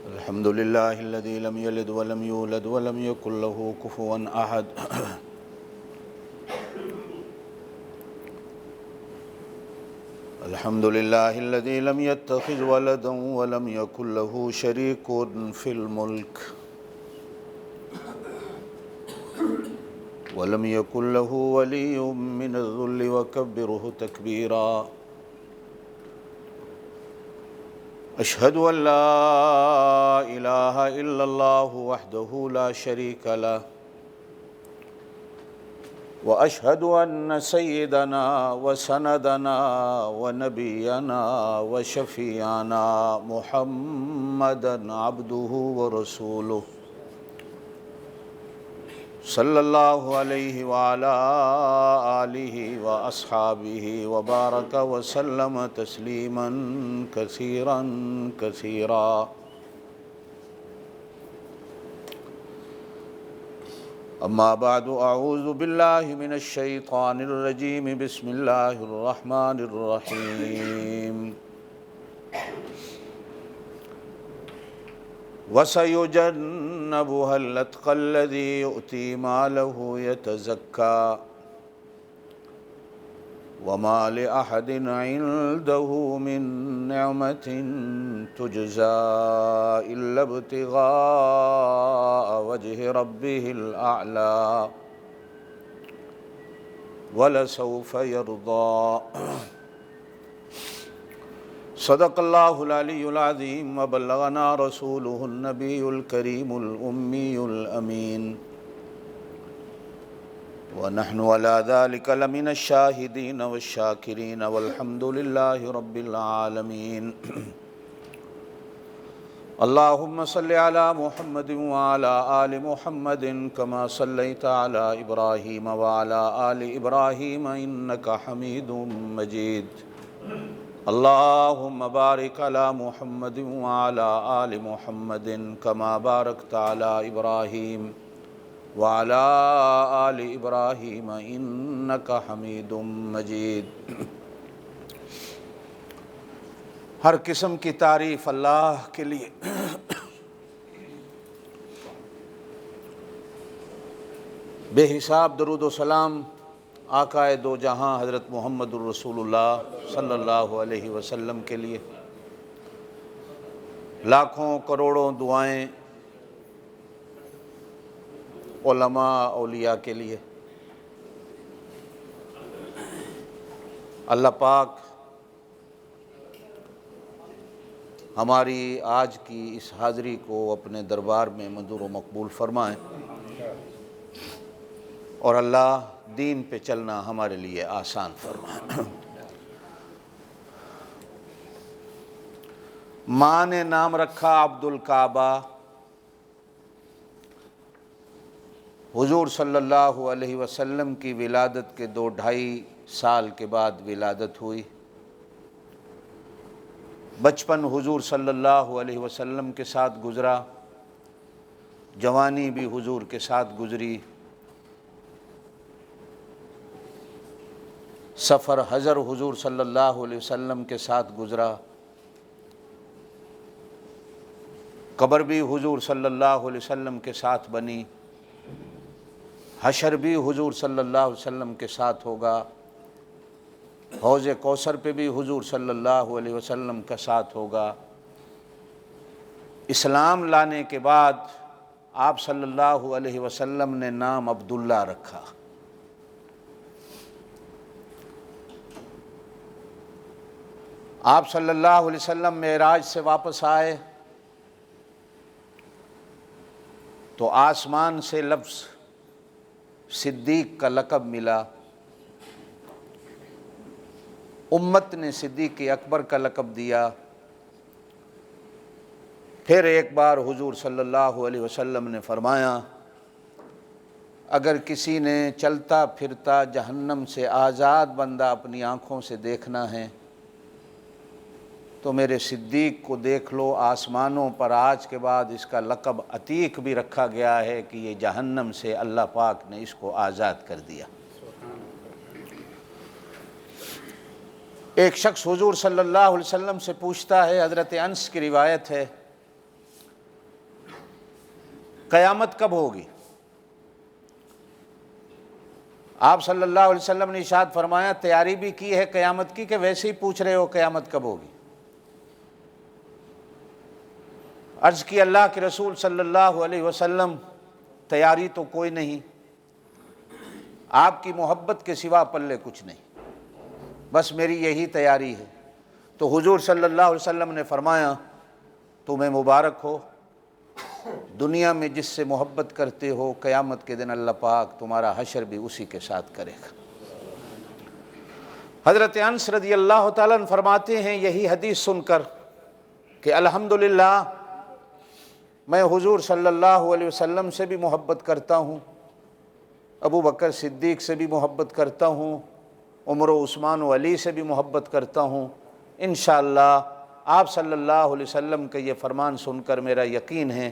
الحمد لله الذي لم يلد ولم يولد ولم يكن له كفوا أحد الحمد لله الذي لم يتخذ ولدا ولم يكن له شريك في الملك ولم يكن له ولي من الذل وكبره تكبيرا أشهد أن لا إله إلا الله وحده لا شريك له وأشهد أن سيدنا وسندنا ونبينا وشفيعنا محمدا عبده ورسوله صلى الله عليه وعلى آله وأصحابه وبارك وسلم تسليما كثيرا كثيرا أما بعد أعوذ بالله من الشيطان الرجيم بسم الله الرحمن الرحيم وسيجنبها الأتقى الذي يؤتي ماله يتزكى وما لأحد عنده من نعمة تجزى إلا ابتغاء وجه ربه الأعلى ولسوف يرضى صدق الله العلي العظيم وبلغنا رسوله النبي الكريم الأمي الأمين ونحن على ذلك لمن الشاهدين والشاكرين والحمد لله رب العالمين اللهم صل على محمد وعلى آل محمد كما صليت على إبراهيم وعلى آل إبراهيم إنك حميد مجيد اللهم بارك على محمد وعلى آل محمد كما باركت على إبراهيم وعلى آل إبراهيم إنك حميد مجيد۔ ہر قسم کی تعریف اللہ کے لیے، بے حساب درود و سلام آقائے دو جہاں حضرت محمد الرسول اللہ صلی اللہ علیہ وسلم کے لیے، لاکھوں کروڑوں دعائیں علماء اولیاء کے لیے۔ اللہ پاک ہماری آج کی اس حاضری کو اپنے دربار میں منظور و مقبول فرمائیں، اور اللہ دین پہ چلنا ہمارے لیے آسان فرمائے۔ ماں نے نام رکھا عبد الکعبہ، حضور صلی اللہ علیہ وسلم کی ولادت کے 2-2.5 سال کے بعد ولادت ہوئی۔ بچپن حضور صلی اللہ علیہ وسلم کے ساتھ گزرا، جوانی بھی حضور کے ساتھ گزری، سفر حضر حضور صلی اللہ علیہ وسلم کے ساتھ گزرا، قبر بھی حضور صلی اللہ علیہ وسلم کے ساتھ بنی، حشر بھی حضور صلی اللہ علیہ وسلم کے ساتھ ہوگا، حوض کوثر پہ بھی حضور صلی اللہ علیہ وسلم کا ساتھ ہوگا۔ اسلام لانے کے بعد آپ صلی اللہ علیہ وسلم نے نام عبداللہ رکھا۔ آپ صلی اللہ علیہ وسلم معراج سے واپس آئے تو آسمان سے لفظ صدیق کا لقب ملا، امت نے صدیق اکبر کا لقب دیا۔ پھر ایک بار حضور صلی اللہ علیہ وسلم نے فرمایا، اگر کسی نے چلتا پھرتا جہنم سے آزاد بندہ اپنی آنکھوں سے دیکھنا ہے تو میرے صدیق کو دیکھ لو۔ آسمانوں پر آج کے بعد اس کا لقب عتیق بھی رکھا گیا ہے کہ یہ جہنم سے اللہ پاک نے اس کو آزاد کر دیا۔ ایک شخص حضور صلی اللہ علیہ وسلم سے پوچھتا ہے، حضرت انس کی روایت ہے، قیامت کب ہوگی؟ آپ صلی اللہ علیہ وسلم نے ارشاد فرمایا تیاری بھی کی ہے قیامت کی کہ ویسے ہی پوچھ رہے ہو قیامت کب ہوگی؟ عرض کی اللہ کے رسول صلی اللہ علیہ وسلم تیاری تو کوئی نہیں، آپ کی محبت کے سوا پلے کچھ نہیں، بس میری یہی تیاری ہے۔ تو حضور صلی اللہ علیہ وسلم نے فرمایا تمہیں مبارک ہو، دنیا میں جس سے محبت کرتے ہو قیامت کے دن اللہ پاک تمہارا حشر بھی اسی کے ساتھ کرے گا۔ حضرت انس رضی اللہ تعالیٰ عنہ فرماتے ہیں یہی حدیث سن کر کہ الحمدللہ میں حضور صلی اللہ علیہ وسلم سے بھی محبت کرتا ہوں، ابو بکر صدیق سے بھی محبت کرتا ہوں، عمر و عثمان و علی سے بھی محبت کرتا ہوں۔ انشاءاللہ آپ صلی اللہ علیہ وسلم کا یہ فرمان سن کر میرا یقین ہے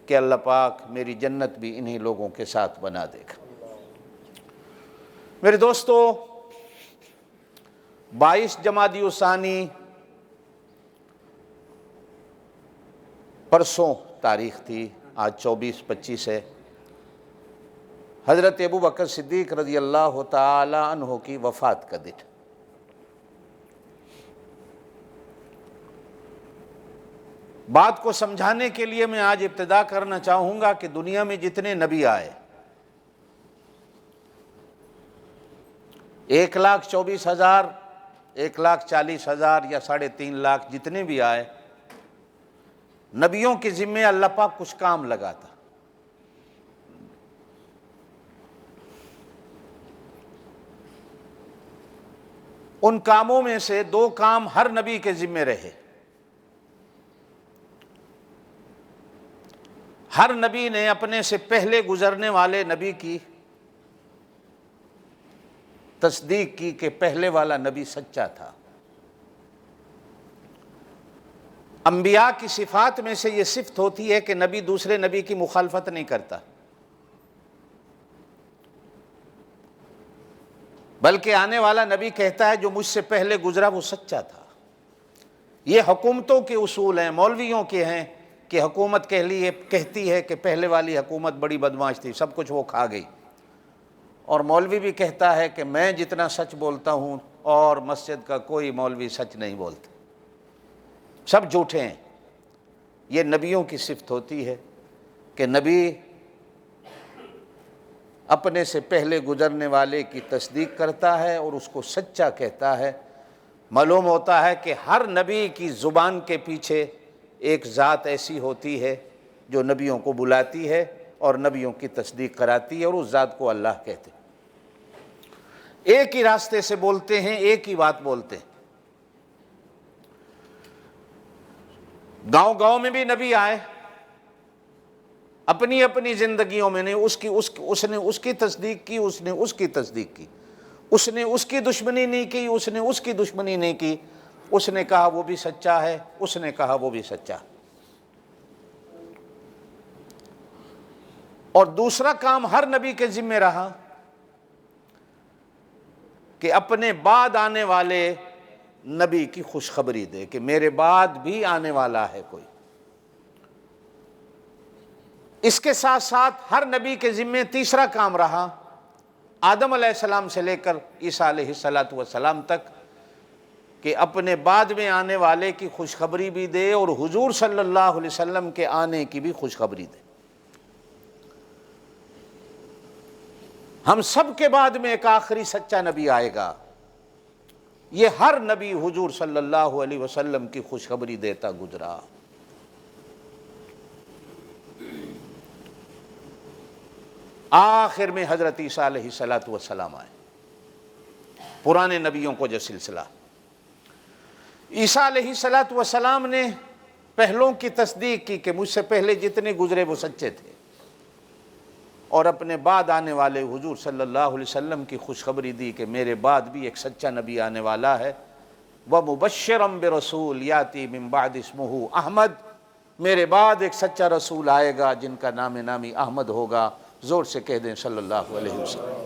کہ اللہ پاک میری جنت بھی انہی لوگوں کے ساتھ بنا دے گا۔ میرے دوستو، 22 جمادی الثانی پرسوں تاریخ تھی، آج 24-25 ہے، حضرت ابو بکر صدیق رضی اللہ تعالی عنہ کی وفات کا دن۔ بات کو سمجھانے کے لیے میں آج ابتدا کرنا چاہوں گا کہ دنیا میں جتنے نبی آئے 1,24,000 1,40,000 یا 3.5 لاکھ جتنے بھی آئے، نبیوں کے ذمے اللہ پاک کچھ کام لگاتا۔ ان کاموں میں سے 2 کام ہر نبی کے ذمے رہے۔ ہر نبی نے اپنے سے پہلے گزرنے والے نبی کی تصدیق کی کہ پہلے والا نبی سچا تھا۔ انبیاء کی صفات میں سے یہ صفت ہوتی ہے کہ نبی دوسرے نبی کی مخالفت نہیں کرتا، بلکہ آنے والا نبی کہتا ہے جو مجھ سے پہلے گزرا وہ سچا تھا۔ یہ حکومتوں کے اصول ہیں، مولویوں کے ہیں کہ حکومت کہتی ہے کہ پہلے والی حکومت بڑی بدمعاش تھی، سب کچھ وہ کھا گئی، اور مولوی بھی کہتا ہے کہ میں جتنا سچ بولتا ہوں اور مسجد کا کوئی مولوی سچ نہیں بولتا، سب جھوٹے ہیں۔ یہ نبیوں کی صفت ہوتی ہے کہ نبی اپنے سے پہلے گزرنے والے کی تصدیق کرتا ہے اور اس کو سچا کہتا ہے۔ معلوم ہوتا ہے کہ ہر نبی کی زبان کے پیچھے ایک ذات ایسی ہوتی ہے جو نبیوں کو بلاتی ہے اور نبیوں کی تصدیق کراتی ہے، اور اس ذات کو اللہ کہتے ہیں۔ ایک ہی راستے سے بولتے ہیں، ایک ہی بات بولتے ہیں۔ گاؤں گاؤں میں بھی نبی آئے، اپنی اپنی زندگیوں میں نے اس نے اس کی تصدیق کی، اس نے اس کی تصدیق کی، اس نے اس کی دشمنی نہیں کی، اس نے اس کی دشمنی نہیں کی، اس نے کہا وہ بھی سچا ہے، اس نے کہا وہ بھی سچا۔ اور دوسرا کام ہر نبی کے ذمہ رہا کہ اپنے بعد آنے والے نبی کی خوشخبری دے کہ میرے بعد بھی آنے والا ہے کوئی۔ اس کے ساتھ ساتھ ہر نبی کے ذمے تیسرا کام رہا، آدم علیہ السلام سے لے کر عیسیٰ علیہ السلام تک، کہ اپنے بعد میں آنے والے کی خوشخبری بھی دے اور حضور صلی اللہ علیہ وسلم کے آنے کی بھی خوشخبری دے۔ ہم سب کے بعد میں ایک آخری سچا نبی آئے گا، یہ ہر نبی حضور صلی اللہ علیہ وسلم کی خوشخبری دیتا گزرا۔ آخر میں حضرت عیسیٰ علیہ السلام آئے، پرانے نبیوں کو جو سلسلہ۔ عیسیٰ علیہ السلام نے پہلوں کی تصدیق کی کہ مجھ سے پہلے جتنے گزرے وہ سچے تھے، اور اپنے بعد آنے والے حضور صلی اللہ علیہ وسلم کی خوشخبری دی کہ میرے بعد بھی ایک سچا نبی آنے والا ہے۔ وَمُبَشِّرًا بِرَسُولٍ يَأْتِي مِن بَعْدِ اسْمُهُ احمد، میرے بعد ایک سچا رسول آئے گا جن کا نام نامی احمد ہوگا، زور سے کہہ دیں صلی اللہ علیہ وسلم۔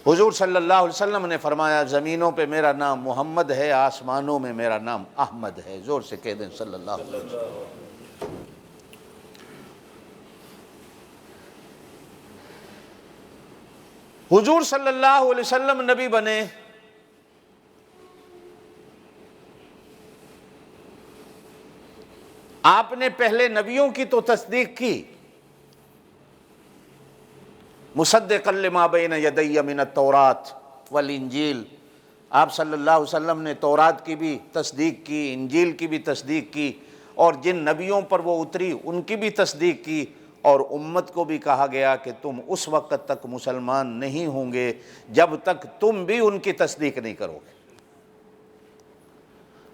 حضور صلی اللہ علیہ وسلم نے فرمایا زمینوں پہ میرا نام محمد ہے، آسمانوں میں میرا نام احمد ہے، زور سے کہہ دیں صلی اللہ علیہ وسلم۔ حضور صلی اللہ علیہ وسلم نبی بنے، آپ نے پہلے نبیوں کی تو تصدیق کی، مصدقا لما بین یدی من التوراۃ والانجیل، آپ صلی اللہ علیہ وسلم نے تورات کی بھی تصدیق کی، انجیل کی بھی تصدیق کی، اور جن نبیوں پر وہ اتری ان کی بھی تصدیق کی، اور امت کو بھی کہا گیا کہ تم اس وقت تک مسلمان نہیں ہوں گے جب تک تم بھی ان کی تصدیق نہیں کرو گے۔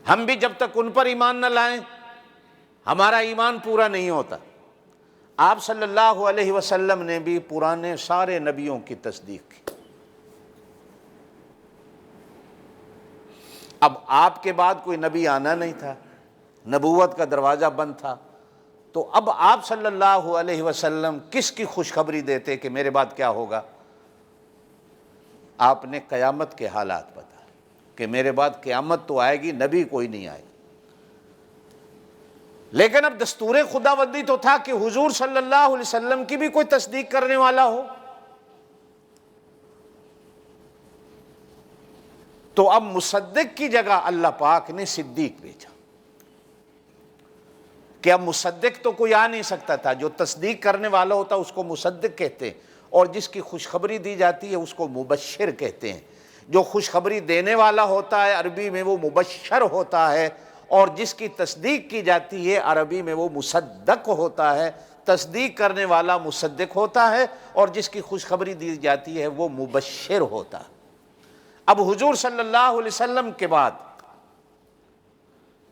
ہم بھی جب تک ان پر ایمان نہ لائیں ہمارا ایمان پورا نہیں ہوتا۔ آپ صلی اللہ علیہ وسلم نے بھی پرانے سارے نبیوں کی تصدیق کی۔ اب آپ کے بعد کوئی نبی آنا نہیں تھا، نبوت کا دروازہ بند تھا، تو اب آپ صلی اللہ علیہ وسلم کس کی خوشخبری دیتے کہ میرے بعد کیا ہوگا؟ آپ نے قیامت کے حالات بتائے کہ میرے بعد قیامت تو آئے گی، نبی کوئی نہیں آئے گا۔ لیکن اب دستور خداوندی تو تھا کہ حضور صلی اللہ علیہ وسلم کی بھی کوئی تصدیق کرنے والا ہو، تو اب مصدق کی جگہ اللہ پاک نے صدیق بھیجا کہ اب مصدق تو کوئی آ نہیں سکتا تھا، جو تصدیق کرنے والا ہوتا اس کو مصدق کہتے ہیں، اور جس کی خوشخبری دی جاتی ہے اس کو مبشر کہتے ہیں۔ جو خوشخبری دینے والا ہوتا ہے عربی میں وہ مبشر ہوتا ہے، اور جس کی تصدیق کی جاتی ہے عربی میں وہ مصدق ہوتا ہے۔ تصدیق کرنے والا مصدق ہوتا ہے اور جس کی خوشخبری دی جاتی ہے وہ مبشر ہوتا ہے۔ اب حضور صلی اللہ علیہ وسلم کے بعد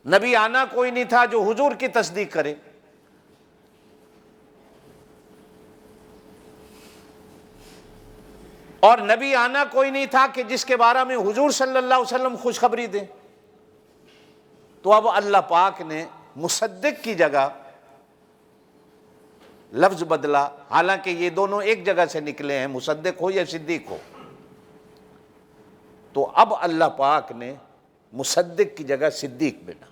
نبی آنا کوئی نہیں تھا جو حضور کی تصدیق کرے، اور نبی آنا کوئی نہیں تھا کہ جس کے بارے میں حضور صلی اللہ علیہ وسلم خوشخبری دیں۔ تو اب اللہ پاک نے مصدق کی جگہ لفظ بدلا، حالانکہ یہ دونوں ایک جگہ سے نکلے ہیں، مصدق ہو یا صدیق ہو، تو اب اللہ پاک نے مصدق کی جگہ صدیق بنا،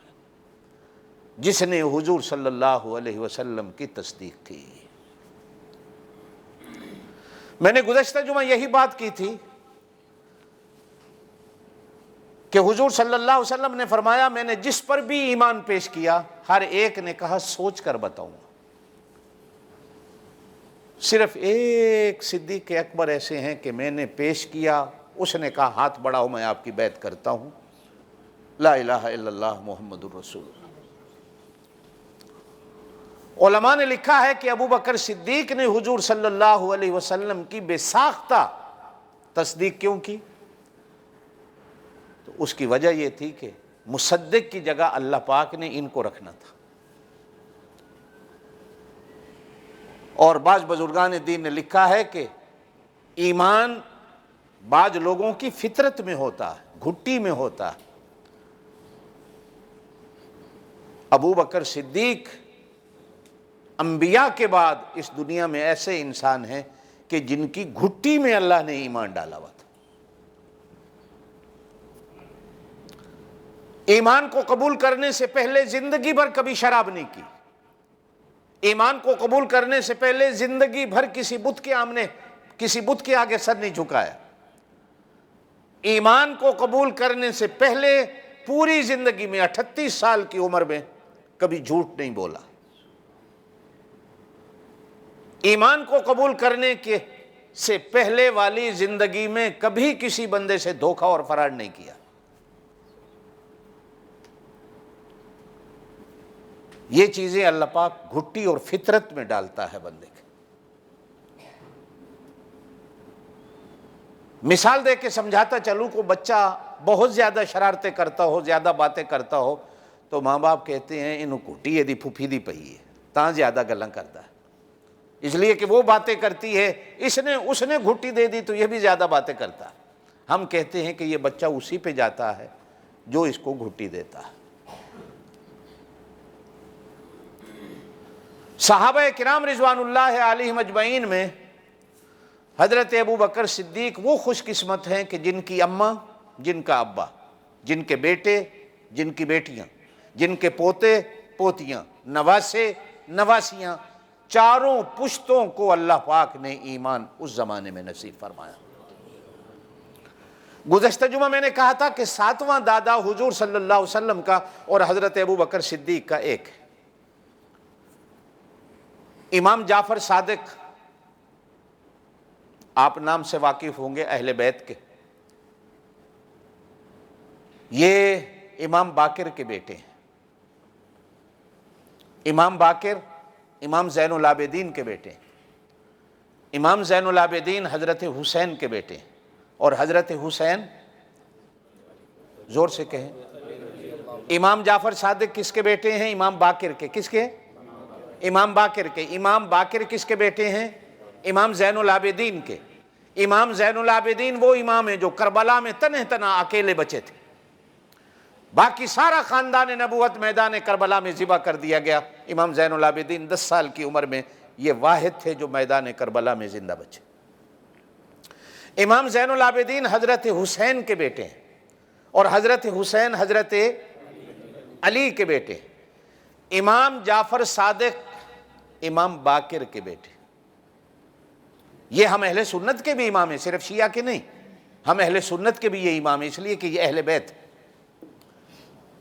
جس نے حضور صلی اللہ علیہ وسلم کی تصدیق کی۔ میں نے گزشتہ جمعہ یہی بات کی تھی کہ حضور صلی اللہ علیہ وسلم نے فرمایا میں نے جس پر بھی ایمان پیش کیا ہر ایک نے کہا سوچ کر بتاؤں گا، صرف ایک صدیق اکبر ایسے ہیں کہ میں نے پیش کیا، اس نے کہا ہاتھ بڑھاؤ میں آپ کی بیعت کرتا ہوں، لا الہ الا اللہ محمد الرسول اللہ۔ علماء نے لکھا ہے کہ ابو بکر صدیق نے حضور صلی اللہ علیہ وسلم کی بے ساختہ تصدیق کیوں کی؟ تو اس کی وجہ یہ تھی کہ مصدق کی جگہ اللہ پاک نے ان کو رکھنا تھا۔ اور بعض بزرگان دین نے لکھا ہے کہ ایمان بعض لوگوں کی فطرت میں ہوتا ہے، گھٹی میں ہوتا ہے۔ ابو بکر صدیق انبیاء کے بعد اس دنیا میں ایسے انسان ہیں کہ جن کی گھٹی میں اللہ نے ایمان ڈالا ہوا تھا۔ ایمان کو قبول کرنے سے پہلے زندگی بھر کبھی شراب نہیں کی، ایمان کو قبول کرنے سے پہلے زندگی بھر کسی بت کے آگے سر نہیں جھکایا، ایمان کو قبول کرنے سے پہلے پوری زندگی میں 38 سال کی عمر میں کبھی جھوٹ نہیں بولا، ایمان کو قبول کرنے کے سے پہلے والی زندگی میں کبھی کسی بندے سے دھوکہ اور فراڈ نہیں کیا۔ یہ چیزیں اللہ پاک گھٹی اور فطرت میں ڈالتا ہے بندے کے۔ مثال دے کے سمجھاتا چلوں کو بچہ بہت زیادہ شرارتیں کرتا ہو، زیادہ باتیں کرتا ہو، تو ماں باپ کہتے ہیں انہوں گھٹی دی پھوپھی دی پئی ہے تاں زیادہ گلاں کرتا ہے، اس لیے کہ وہ باتیں کرتی ہے، اس نے گھٹی دے دی تو یہ بھی زیادہ باتیں کرتا ہے۔ ہم کہتے ہیں کہ یہ بچہ اسی پہ جاتا ہے جو اس کو گھٹی دیتا ہے۔ صحابہ کرام رضوان اللہ علیہم اجمعین میں حضرت ابو بکر صدیق وہ خوش قسمت ہیں کہ جن کی اماں، جن کا ابا، جن کے بیٹے، جن کی بیٹیاں، جن کے پوتے پوتیاں، نواسے نواسیاں، چاروں پشتوں کو اللہ پاک نے ایمان اس زمانے میں نصیب فرمایا۔ گزشتہ جمعہ میں نے کہا تھا کہ 7واں دادا حضور صلی اللہ علیہ وسلم کا اور حضرت ابو بکر صدیق کا ایک ہے۔ امام جعفر صادق، آپ نام سے واقف ہوں گے اہل بیت کے، یہ امام باقر کے بیٹے ہیں۔ امام باقر امام زین العابدین کے بیٹے ہیں۔ امام زین العابدین حضرت حسین کے بیٹے ہیں، اور حضرت حسین، زور سے کہیں، امام جعفر صادق کس کے بیٹے ہیں؟ امام باقر کے۔ کس کے؟ امام باقر کے۔ امام باقر کس کے بیٹے ہیں؟ امام زین العابدین کے۔ امام زین العابدین وہ امام ہیں جو کربلا میں تنہ تنہا اکیلے بچے تھے، باقی سارا خاندان نبوت میدان کربلا میں ذبح کر دیا گیا۔ امام زین العابدین 10 سال کی عمر میں یہ واحد تھے جو میدان کربلا میں زندہ بچے۔ امام زین العابدین حضرت حسین کے بیٹے ہیں، اور حضرت حسین حضرت علی کے بیٹے ہیں۔ امام جعفر صادق امام باقر کے بیٹے۔ یہ ہم اہل سنت کے بھی امام ہیں، صرف شیعہ کے نہیں، ہم اہل سنت کے بھی یہ امام ہیں، اس لیے کہ یہ اہل بیت۔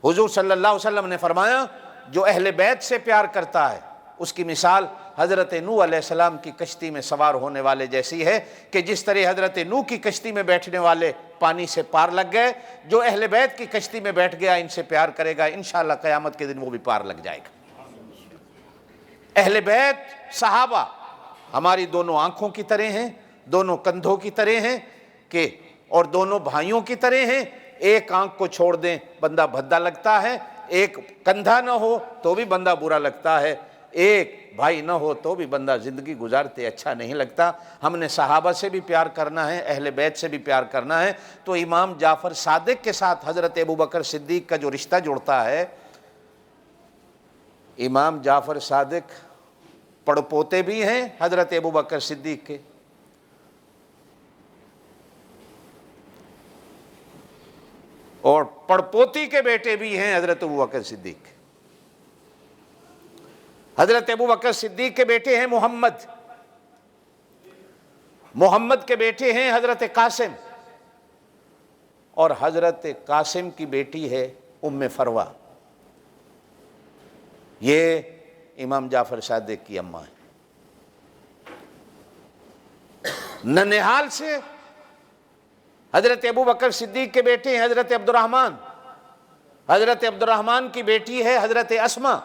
حضور صلی اللہ علیہ وسلم نے فرمایا جو اہل بیت سے پیار کرتا ہے اس کی مثال حضرت نوح علیہ السلام کی کشتی میں سوار ہونے والے جیسی ہے، کہ جس طرح حضرت نوح کی کشتی میں بیٹھنے والے پانی سے پار لگ گئے، جو اہل بیت کی کشتی میں بیٹھ گیا ان سے پیار کرے گا، انشاءاللہ قیامت کے دن وہ بھی پار لگ جائے گا۔ اہل بیت صحابہ ہماری دونوں آنکھوں کی طرح ہیں، دونوں کندھوں کی طرح ہیں، کہ اور دونوں بھائیوں کی طرح ہیں۔ ایک آنکھ کو چھوڑ دیں بندہ بھدا لگتا ہے، ایک کندھا نہ ہو تو بھی بندہ برا لگتا ہے، ایک بھائی نہ ہو تو بھی بندہ زندگی گزارتے اچھا نہیں لگتا۔ ہم نے صحابہ سے بھی پیار کرنا ہے، اہل بیت سے بھی پیار کرنا ہے، تو امام جعفر صادق کے ساتھ حضرت ابو بکر صدیق کا جو رشتہ جڑتا ہے، امام جعفر صادق پڑپوتے بھی ہیں حضرت ابو بکر صدیق کے، اور پڑپوتی کے بیٹے بھی ہیں حضرت ابو بکر صدیق۔ حضرت ابو بکر صدیق کے بیٹے ہیں محمد، محمد کے بیٹے ہیں حضرت قاسم، اور حضرت قاسم کی بیٹی ہے ام فروہ، یہ امام جعفر صادق کی اماں ہے۔ ننہال سے حضرت ابو بکر صدیق کے بیٹے ہیں حضرت عبد الرحمن، حضرت عبد الرحمن کی بیٹی ہے حضرت اسما،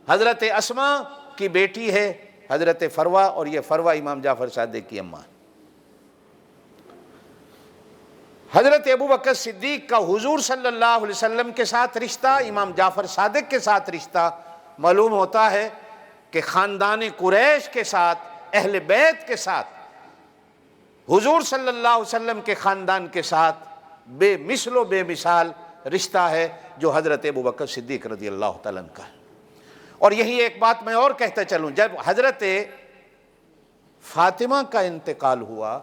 حضرت اسما کی بیٹی ہے حضرت فروہ، اور یہ فروہ امام جعفر صادق کی اماں ہے۔ حضرت ابو بکر صدیق کا حضور صلی اللہ علیہ وسلم کے ساتھ رشتہ، امام جعفر صادق کے ساتھ رشتہ، معلوم ہوتا ہے کہ خاندان قریش کے ساتھ، اہل بیت کے ساتھ، حضور صلی اللہ علیہ وسلم کے خاندان کے ساتھ بے مثل و بے مثال رشتہ ہے جو حضرت ابو بکر صدیق رضی اللہ تعالیٰ عنہ کا ہے۔ اور یہی ایک بات میں اور کہتا چلوں، جب حضرت فاطمہ کا انتقال ہوا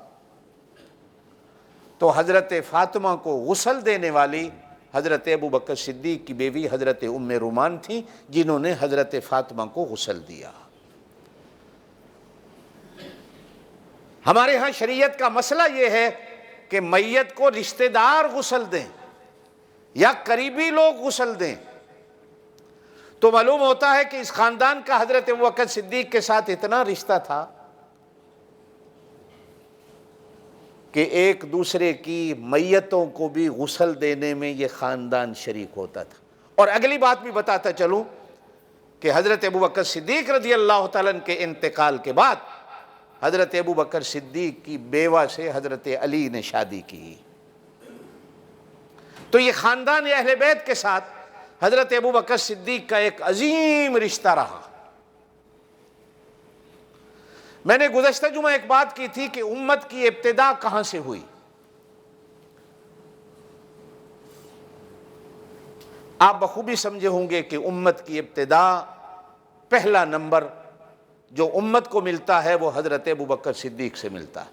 تو حضرت فاطمہ کو غسل دینے والی حضرت ابو بکر صدیق کی بیوی حضرت ام رومان تھیں، جنہوں نے حضرت فاطمہ کو غسل دیا۔ ہمارے ہاں شریعت کا مسئلہ یہ ہے کہ میت کو رشتہ دار غسل دیں یا قریبی لوگ غسل دیں، تو معلوم ہوتا ہے کہ اس خاندان کا حضرت ابو بکر صدیق کے ساتھ اتنا رشتہ تھا کہ ایک دوسرے کی میتوں کو بھی غسل دینے میں یہ خاندان شریک ہوتا تھا۔ اور اگلی بات بھی بتاتا چلوں کہ حضرت ابو بکر صدیق رضی اللہ تعالیٰ عنہ کے انتقال کے بعد حضرت ابو بکر صدیق کی بیوہ سے حضرت علی نے شادی کی، تو یہ خاندان اہل بیت کے ساتھ حضرت ابو بکر صدیق کا ایک عظیم رشتہ رہا۔ میں نے گزشتہ جمعہ ایک بات کی تھی کہ امت کی ابتدا کہاں سے ہوئی۔ آپ بخوبی سمجھے ہوں گے کہ امت کی ابتدا، پہلا نمبر جو امت کو ملتا ہے وہ حضرت ابو بکر صدیق سے ملتا ہے۔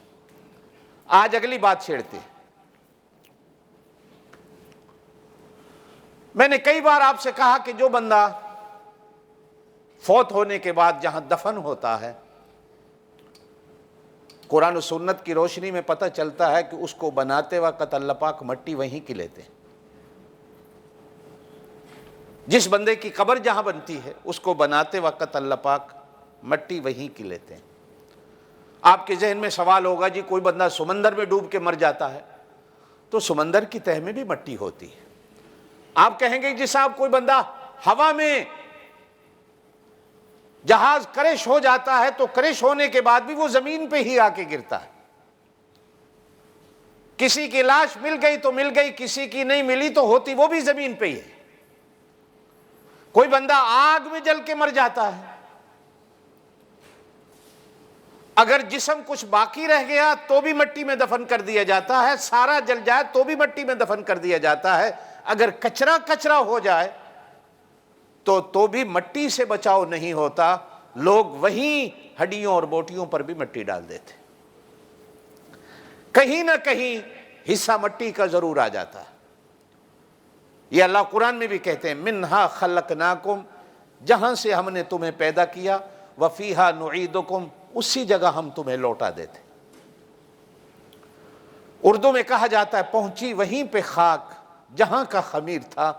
آج اگلی بات چھیڑتے ہیں۔ میں نے کئی بار آپ سے کہا کہ جو بندہ فوت ہونے کے بعد جہاں دفن ہوتا ہے قرآن و سنت کی روشنی میں پتہ چلتا ہے کہ اس کو بناتے وقت اللہ پاک مٹی وہیں کی لیتے ہیں. جس بندے کی قبر جہاں بنتی ہے اس کو بناتے وقت اللہ پاک مٹی وہیں کی لیتے ہیں. آپ کے ذہن میں سوال ہوگا جی کوئی بندہ سمندر میں ڈوب کے مر جاتا ہے تو سمندر کی تہہ میں بھی مٹی ہوتی ہے. آپ کہیں گے جی صاحب کوئی بندہ ہوا میں جہاز کرش ہو جاتا ہے تو کرش ہونے کے بعد بھی وہ زمین پہ ہی آ کے گرتا ہے. کسی کی لاش مل گئی تو مل گئی, کسی کی نہیں ملی تو ہوتی وہ بھی زمین پہ ہی ہے. کوئی بندہ آگ میں جل کے مر جاتا ہے, اگر جسم کچھ باقی رہ گیا تو بھی مٹی میں دفن کر دیا جاتا ہے, سارا جل جائے تو بھی مٹی میں دفن کر دیا جاتا ہے, اگر کچرا کچرا ہو جائے تو بھی مٹی سے بچاؤ نہیں ہوتا. لوگ وہیں ہڈیوں اور بوٹیوں پر بھی مٹی ڈال دیتے, کہیں نہ کہیں حصہ مٹی کا ضرور آ جاتا ہے. یہ اللہ قرآن میں بھی کہتے ہیں منہا خلقناکم, جہاں سے ہم نے تمہیں پیدا کیا, وفیہا نعیدکم, اسی جگہ ہم تمہیں لوٹا دیتے. اردو میں کہا جاتا ہے پہنچی وہیں پہ خاک جہاں کا خمیر تھا,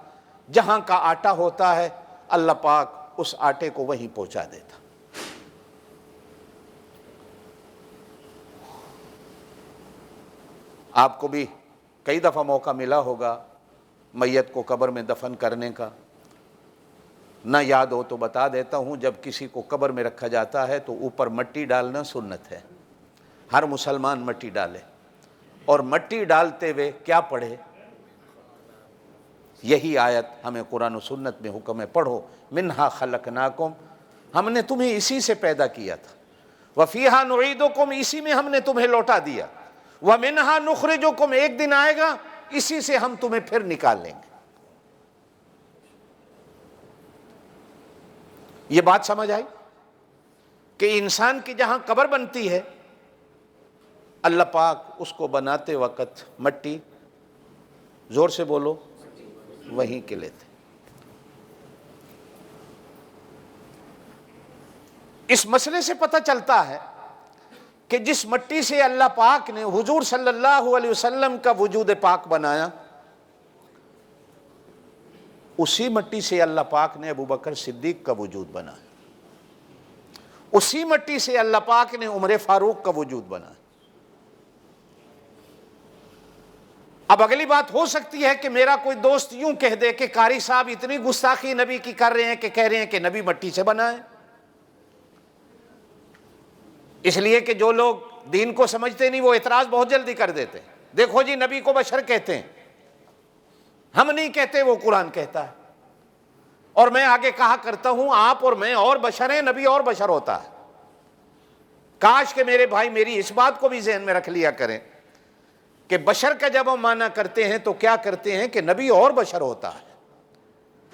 جہاں کا آٹا ہوتا ہے اللہ پاک اس آٹے کو وہیں پہنچا دیتا. آپ کو بھی کئی دفعہ موقع ملا ہوگا میت کو قبر میں دفن کرنے کا, نہ یاد ہو تو بتا دیتا ہوں. جب کسی کو قبر میں رکھا جاتا ہے تو اوپر مٹی ڈالنا سنت ہے, ہر مسلمان مٹی ڈالے, اور مٹی ڈالتے ہوئے کیا پڑھے؟ یہی آیت ہمیں قرآن و سنت میں حکم ہے, پڑھو منہا خلقناکم, ہم نے تمہیں اسی سے پیدا کیا تھا, وفیہا نعیدکم, اسی میں ہم نے تمہیں لوٹا دیا, ومنہا نخرجکم, ایک دن آئے گا اسی سے ہم تمہیں پھر نکال لیں گے. یہ بات سمجھ آئی کہ انسان کی جہاں قبر بنتی ہے اللہ پاک اس کو بناتے وقت مٹی, زور سے بولو, وہیں کے لیتے. اس مسئلے سے پتہ چلتا ہے کہ جس مٹی سے اللہ پاک نے حضور صلی اللہ علیہ وسلم کا وجود پاک بنایا, اسی مٹی سے اللہ پاک نے ابو بکر صدیق کا وجود بنایا, اسی مٹی سے اللہ پاک نے عمر فاروق کا وجود بنایا. اب اگلی بات ہو سکتی ہے کہ میرا کوئی دوست یوں کہہ دے کہ قاری صاحب اتنی گستاخی نبی کی کر رہے ہیں کہ کہہ رہے ہیں کہ نبی مٹی سے بنا ہے. اس لیے کہ جو لوگ دین کو سمجھتے نہیں وہ اعتراض بہت جلدی کر دیتے ہیں. دیکھو جی نبی کو بشر کہتے ہیں, ہم نہیں کہتے, وہ قرآن کہتا ہے. اور میں آگے کہا کرتا ہوں آپ اور میں اور بشر ہیں, نبی اور بشر ہوتا ہے. کاش کہ میرے بھائی میری اس بات کو بھی ذہن میں رکھ لیا کریں کہ بشر کا جب ہم معنی کرتے ہیں تو کیا کرتے ہیں کہ نبی اور بشر ہوتا ہے,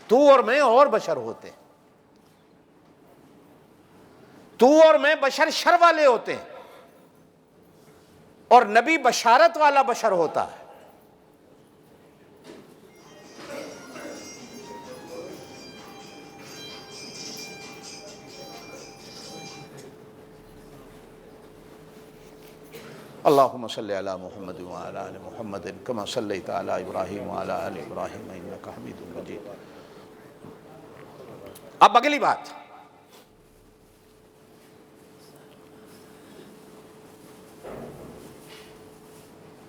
تو اور میں اور بشر ہوتے ہیں. تو اور میں بشر شر والے ہوتے ہیں اور نبی بشارت والا بشر ہوتا ہے. اللہم صلی علی محمد وعلی آل محمد کما صلیت علی ابراہیم وعلی آل ابراہیم انک حمید مجید. اب اگلی بات,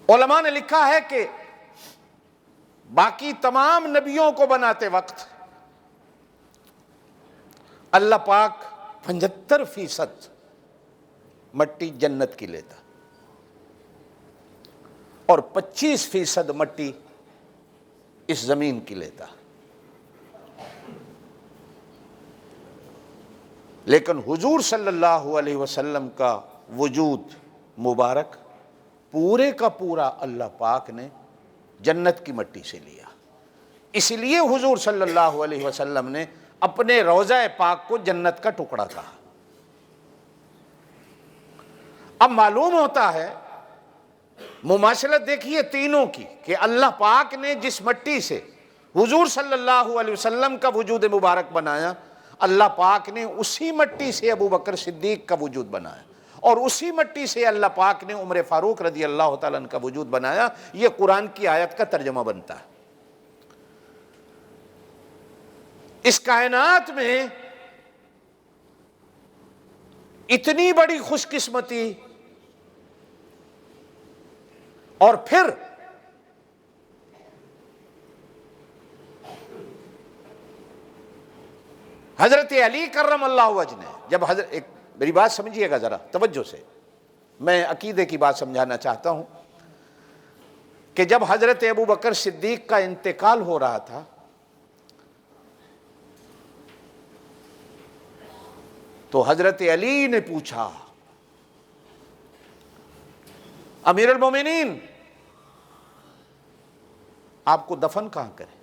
علماء نے لکھا ہے کہ باقی تمام نبیوں کو بناتے وقت اللہ پاک 75% مٹی جنت کی لیتا اور 25% مٹی اس زمین کی لیتا. لیکن حضور صلی اللہ علیہ وسلم کا وجود مبارک پورے کا پورا اللہ پاک نے جنت کی مٹی سے لیا. اس لیے حضور صلی اللہ علیہ وسلم نے اپنے روضہ پاک کو جنت کا ٹکڑا کہا. اب معلوم ہوتا ہے, مماثلت دیکھیے تینوں کی, کہ اللہ پاک نے جس مٹی سے حضور صلی اللہ علیہ وسلم کا وجود مبارک بنایا, اللہ پاک نے اسی مٹی سے ابو بکر صدیق کا وجود بنایا, اور اسی مٹی سے اللہ پاک نے عمر فاروق رضی اللہ تعالیٰ عنہ کا وجود بنایا. یہ قرآن کی آیت کا ترجمہ بنتا ہے. اس کائنات میں اتنی بڑی خوش قسمتی اور پھر حضرت علی کرم اللہ وجہ نے جب ایک میری بات سمجھیے گا ذرا توجہ سے، میں عقیدے کی بات سمجھانا چاہتا ہوں کہ جب حضرت ابو بکر صدیق کا انتقال ہو رہا تھا تو حضرت علی نے پوچھا امیر المومنین آپ کو دفن کہاں کریں؟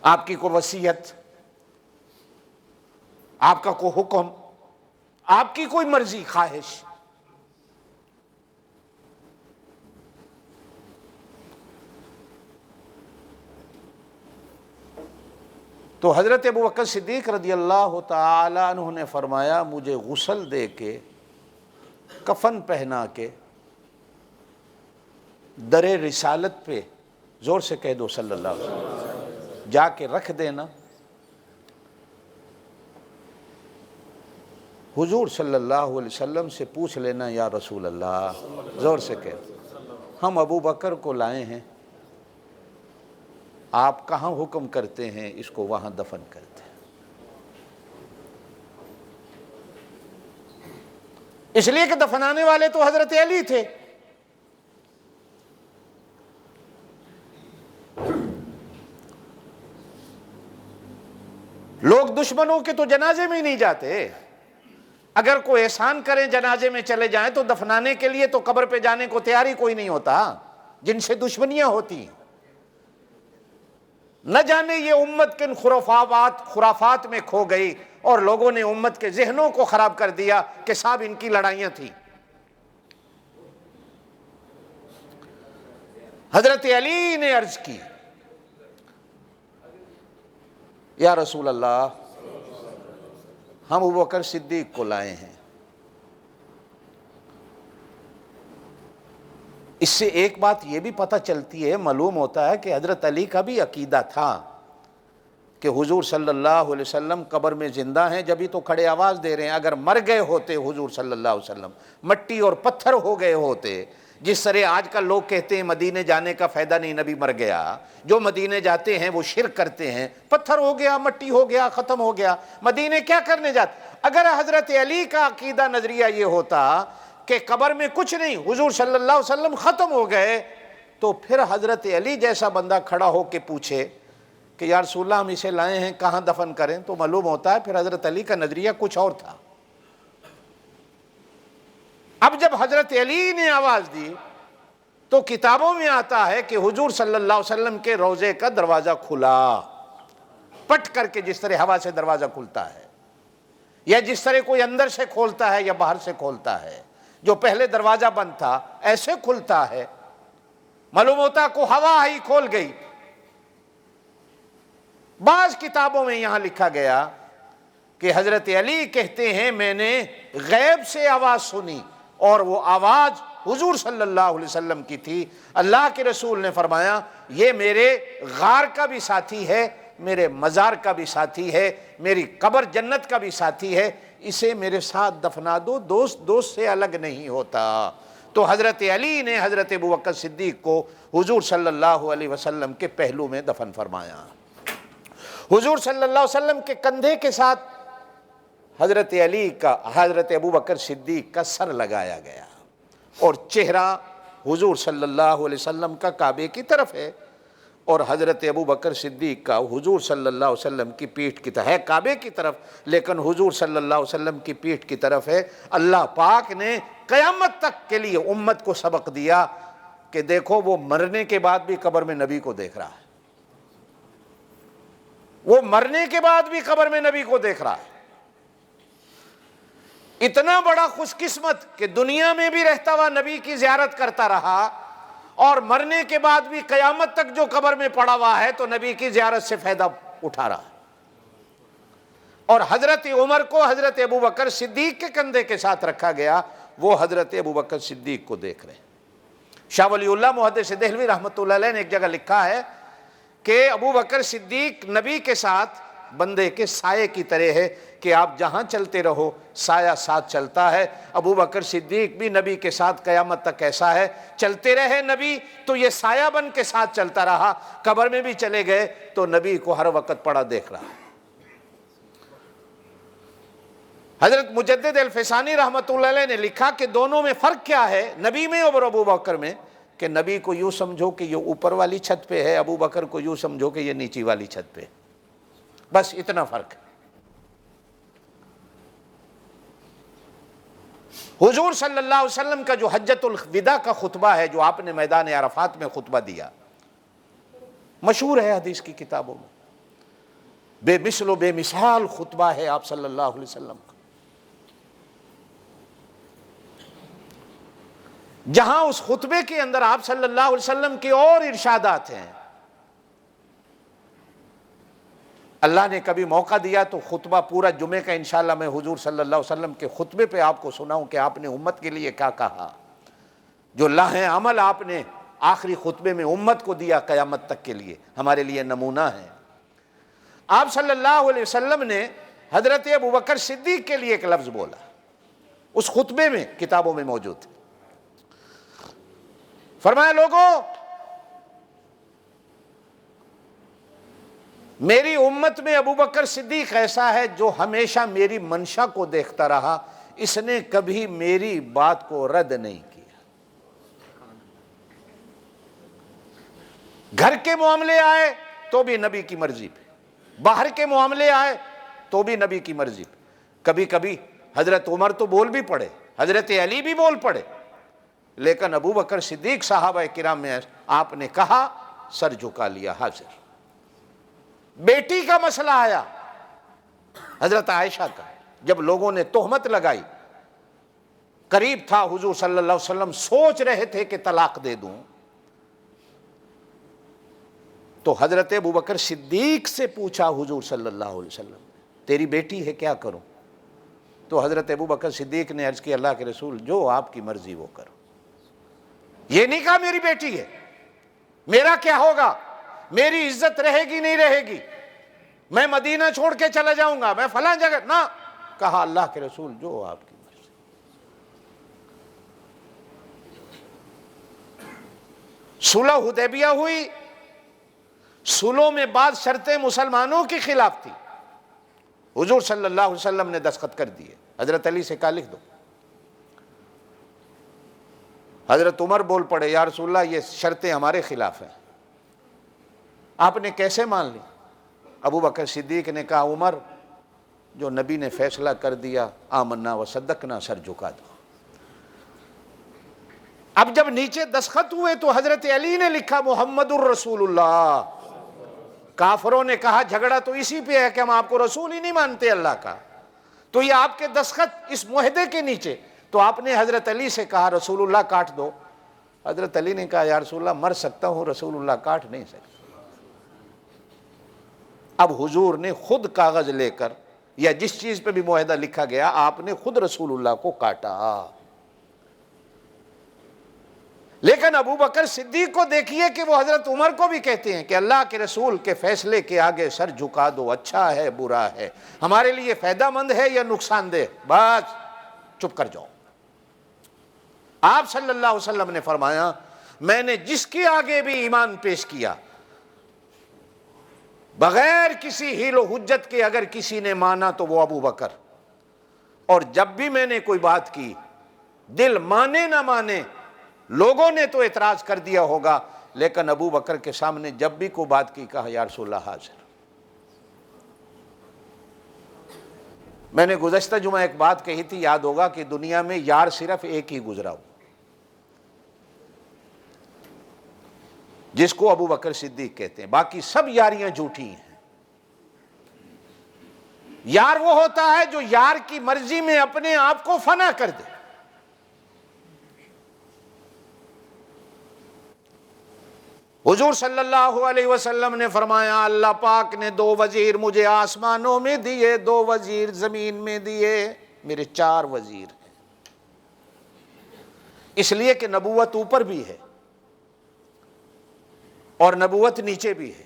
آپ کی کوئی وصیت، آپ کا کوئی حکم، آپ کی کوئی مرضی خواہش؟ تو حضرت ابو بکر صدیق رضی اللہ تعالی عنہ نے فرمایا مجھے غسل دے کے کفن پہنا کے در رسالت پہ زور سے کہہ دو صلی اللہ علیہ وسلم جا کے رکھ دینا. حضور صلی اللہ علیہ وسلم سے پوچھ لینا یا رسول اللہ، زور سے کہہ ہم ابو بکر کو لائے ہیں، آپ کہاں حکم کرتے ہیں اس کو وہاں دفن کرتے ہیں. اس لیے کہ دفنانے والے تو حضرت علی تھے. لوگ دشمنوں کے تو جنازے میں ہی نہیں جاتے. اگر کوئی احسان کریں جنازے میں چلے جائیں تو دفنانے کے لیے تو قبر پہ جانے کو تیاری کوئی نہیں ہوتا جن سے دشمنیاں ہوتی ہیں. نہ جانے یہ امت کن خرافات میں کھو گئی اور لوگوں نے امت کے ذہنوں کو خراب کر دیا کہ صاحب ان کی لڑائیاں تھیں. حضرت علی نے عرض کی یا رسول اللہ ہم ابو بکر صدیق کو لائے ہیں. اس سے ایک بات یہ بھی پتہ چلتی ہے، معلوم ہوتا ہے کہ حضرت علی کا بھی عقیدہ تھا کہ حضور صلی اللہ علیہ وسلم قبر میں زندہ ہیں جبھی تو کھڑے آواز دے رہے ہیں. اگر مر گئے ہوتے حضور صلی اللہ علیہ وسلم، مٹی اور پتھر ہو گئے ہوتے، جس طرح آج کل لوگ کہتے ہیں مدینے جانے کا فائدہ نہیں، نبی مر گیا. جو مدینے جاتے ہیں وہ شرک کرتے ہیں، پتھر ہو گیا، مٹی ہو گیا، ختم ہو گیا، مدینے کیا کرنے جاتے. اگر حضرت علی کا عقیدہ نظریہ یہ ہوتا کہ قبر میں کچھ نہیں، حضور صلی اللہ علیہ وسلم ختم ہو گئے، تو پھر حضرت علی جیسا بندہ کھڑا ہو کے پوچھے کہ یا رسول اللہ ہم اسے لائے ہیں کہاں دفن کریں، تو معلوم ہوتا ہے پھر حضرت علی کا نظریہ کچھ اور تھا. اب جب حضرت علی نے آواز دی تو کتابوں میں آتا ہے کہ حضور صلی اللہ علیہ وسلم کے روضے کا دروازہ کھلا، پٹ کر کے، جس طرح ہوا سے دروازہ کھلتا ہے یا جس طرح کوئی اندر سے کھولتا ہے یا باہر سے کھولتا ہے. جو پہلے دروازہ بند تھا ایسے کھلتا ہے. معلوم ہوتا ہے کو ہوا ہی کھول گئی. بعض کتابوں میں یہاں لکھا گیا کہ حضرت علی کہتے ہیں میں نے غیب سے آواز سنی اور وہ آواز حضور صلی اللہ علیہ وسلم کی تھی. اللہ کے رسول نے فرمایا یہ میرے غار کا بھی ساتھی ہے، میرے مزار کا بھی ساتھی ہے، میری قبر جنت کا بھی ساتھی ہے، اسے میرے ساتھ دفنا دو، دوست سے الگ نہیں ہوتا. تو حضرت علی نے حضرت ابو بکر صدیق کو حضور صلی اللہ علیہ وسلم کے پہلو میں دفن فرمایا. حضور صلی اللہ علیہ وسلم کے کندھے کے ساتھ حضرت ابو بکر صدیق کا سر لگایا گیا اور چہرہ حضور صلی اللہ علیہ وسلم کا کعبے کی طرف ہے اور حضرت ابو بکر صدیق کا حضور صلی اللہ علیہ وسلم کی پیٹھ کی طرف ہے، کعبے کی طرف لیکن حضور صلی اللہ علیہ وسلم کی پیٹھ کی طرف ہے. اللہ پاک نے قیامت تک کے لیے امت کو سبق دیا کہ دیکھو وہ مرنے کے بعد بھی قبر میں نبی کو دیکھ رہا ہے، وہ مرنے کے بعد بھی قبر میں نبی کو دیکھ رہا ہے. اتنا بڑا خوش قسمت کہ دنیا میں بھی رہتا ہوا نبی کی زیارت کرتا رہا اور مرنے کے بعد بھی قیامت تک جو قبر میں پڑا ہوا ہے تو نبی کی زیارت سے فائدہ اٹھا رہا ہے. اور حضرت عمر کو حضرت ابوبکر صدیق کے کندھے کے ساتھ رکھا گیا، وہ حضرت ابوبکر صدیق کو دیکھ رہے ہیں۔ شاہ ولی اللہ محدث دہلوی رحمۃ اللہ علیہ نے ایک جگہ لکھا ہے کہ ابوبکر صدیق نبی کے ساتھ بندے کے سائے کی طرح ہے کہ آپ جہاں چلتے رہو سایہ ساتھ چلتا ہے۔ ابوبکر صدیق بھی نبی کے ساتھ قیامت تک ایسا ہے، چلتے رہے نبی تو یہ سایہ بن کے ساتھ چلتا رہا، قبر میں بھی چلے گئے تو نبی کو ہر وقت پڑا دیکھ رہا ہے۔ حضرت مجدد الفسانی رحمۃ اللہ علیہ نے لکھا کہ دونوں میں فرق کیا ہے نبی میں اور ابوبکر میں، کہ نبی کو یوں سمجھو کہ یہ اوپر والی چھت پہ ہے، ابوبکر کو یوں سمجھو کہ یہ نیچی والی چھت پہ ہے، بس اتنا فرق ہے۔ حضور صلی اللہ علیہ وسلم کا جو حجۃ الوداع کا خطبہ ہے جو آپ نے میدان عرفات میں خطبہ دیا، مشہور ہے حدیث کی کتابوں میں، بے مثل و بے مثال خطبہ ہے آپ صلی اللہ علیہ وسلم کا، جہاں اس خطبے کے اندر آپ صلی اللہ علیہ وسلم کی اور ارشادات ہیں۔ اللہ نے کبھی موقع دیا تو خطبہ پورا جمعے کا انشاءاللہ میں حضور صلی اللہ علیہ وسلم کے خطبے پہ آپ کو سناؤں کہ آپ نے امت کے لیے کیا کہا، جو لاہ عمل آپ نے آخری خطبے میں امت کو دیا قیامت تک کے لیے ہمارے لیے نمونہ ہے۔ آپ صلی اللہ علیہ وسلم نے حضرت ابوبکر صدیق کے لیے ایک لفظ بولا، اس خطبے میں کتابوں میں موجود ہے۔ فرمایا لوگوں، میری امت میں ابوبکر صدیق ایسا ہے جو ہمیشہ میری منشا کو دیکھتا رہا، اس نے کبھی میری بات کو رد نہیں کیا۔ گھر کے معاملے آئے تو بھی نبی کی مرضی پہ، باہر کے معاملے آئے تو بھی نبی کی مرضی پہ۔ کبھی کبھی حضرت عمر تو بول بھی پڑے، حضرت علی بھی بول پڑے، لیکن ابوبکر صدیق صحابہ کرام میں آپ نے کہا، سر جھکا لیا، حاضر۔ بیٹی کا مسئلہ آیا حضرت عائشہ کا، جب لوگوں نے تہمت لگائی، قریب تھا حضور صلی اللہ علیہ وسلم سوچ رہے تھے کہ طلاق دے دوں، تو حضرت ابوبکر صدیق سے پوچھا حضور صلی اللہ علیہ وسلم، تیری بیٹی ہے کیا کروں؟ تو حضرت ابوبکر صدیق نے عرض کی، اللہ کے رسول جو آپ کی مرضی وہ کرو۔ یہ نہیں کہا میری بیٹی ہے، میرا کیا ہوگا، میری عزت رہے گی نہیں رہے گی، میں مدینہ چھوڑ کے چلا جاؤں گا، میں فلاں جگہ، نہ، کہا اللہ کے رسول جو آپ کی مرضی۔ صلح حدیبیہ ہوئی، صلح میں بعض شرطیں مسلمانوں کی خلاف تھی، حضور صلی اللہ علیہ وسلم نے دستخط کر دیے، حضرت علی سے کہا لکھ دو۔ حضرت عمر بول پڑے، یا رسول اللہ یہ شرطیں ہمارے خلاف ہیں، آپ نے کیسے مان لی؟ ابوبکر صدیق نے کہا، عمر جو نبی نے فیصلہ کر دیا، آمنا و صدقنا، سر جھکا دو۔ اب جب نیچے دستخط ہوئے تو حضرت علی نے لکھا محمد الرسول اللہ۔ کافروں نے کہا جھگڑا تو اسی پہ ہے کہ ہم آپ کو رسول ہی نہیں مانتے اللہ کا، تو یہ آپ کے دستخط اس معاہدے کے نیچے، تو آپ نے حضرت علی سے کہا رسول اللہ کاٹ دو۔ حضرت علی نے کہا یا رسول اللہ مر سکتا ہوں، رسول اللہ کاٹ نہیں سکتا۔ اب حضور نے خود کاغذ لے کر، یا جس چیز پہ بھی معاہدہ لکھا گیا، آپ نے خود رسول اللہ کو کاٹا۔ لیکن ابوبکر صدیق کو دیکھیے کہ وہ حضرت عمر کو بھی کہتے ہیں کہ اللہ کے رسول کے فیصلے کے آگے سر جھکا دو، اچھا ہے برا ہے، ہمارے لیے فائدہ مند ہے یا نقصان دہ، بس چپ کر جاؤ۔ آپ صلی اللہ علیہ وسلم نے فرمایا، میں نے جس کے آگے بھی ایمان پیش کیا، بغیر کسی حیل و حجت کے اگر کسی نے مانا تو وہ ابوبکر، اور جب بھی میں نے کوئی بات کی، دل مانے نہ مانے، لوگوں نے تو اعتراض کر دیا ہوگا، لیکن ابوبکر کے سامنے جب بھی کوئی بات کی، کہا یا رسول اللہ حاضر۔ میں نے گزشتہ جمعہ ایک بات کہی تھی، یاد ہوگا کہ دنیا میں یار صرف ایک ہی گزرا ہو، جس کو ابوبکر صدیق کہتے ہیں، باقی سب یاریاں جھوٹی ہیں۔ یار وہ ہوتا ہے جو یار کی مرضی میں اپنے آپ کو فنا کر دے۔ حضور صلی اللہ علیہ وسلم نے فرمایا اللہ پاک نے 2 وزیر مجھے آسمانوں میں دیے، 2 وزیر زمین میں دیے، میرے 4 وزیر ہیں۔ اس لیے کہ نبوت اوپر بھی ہے اور نبوت نیچے بھی ہے۔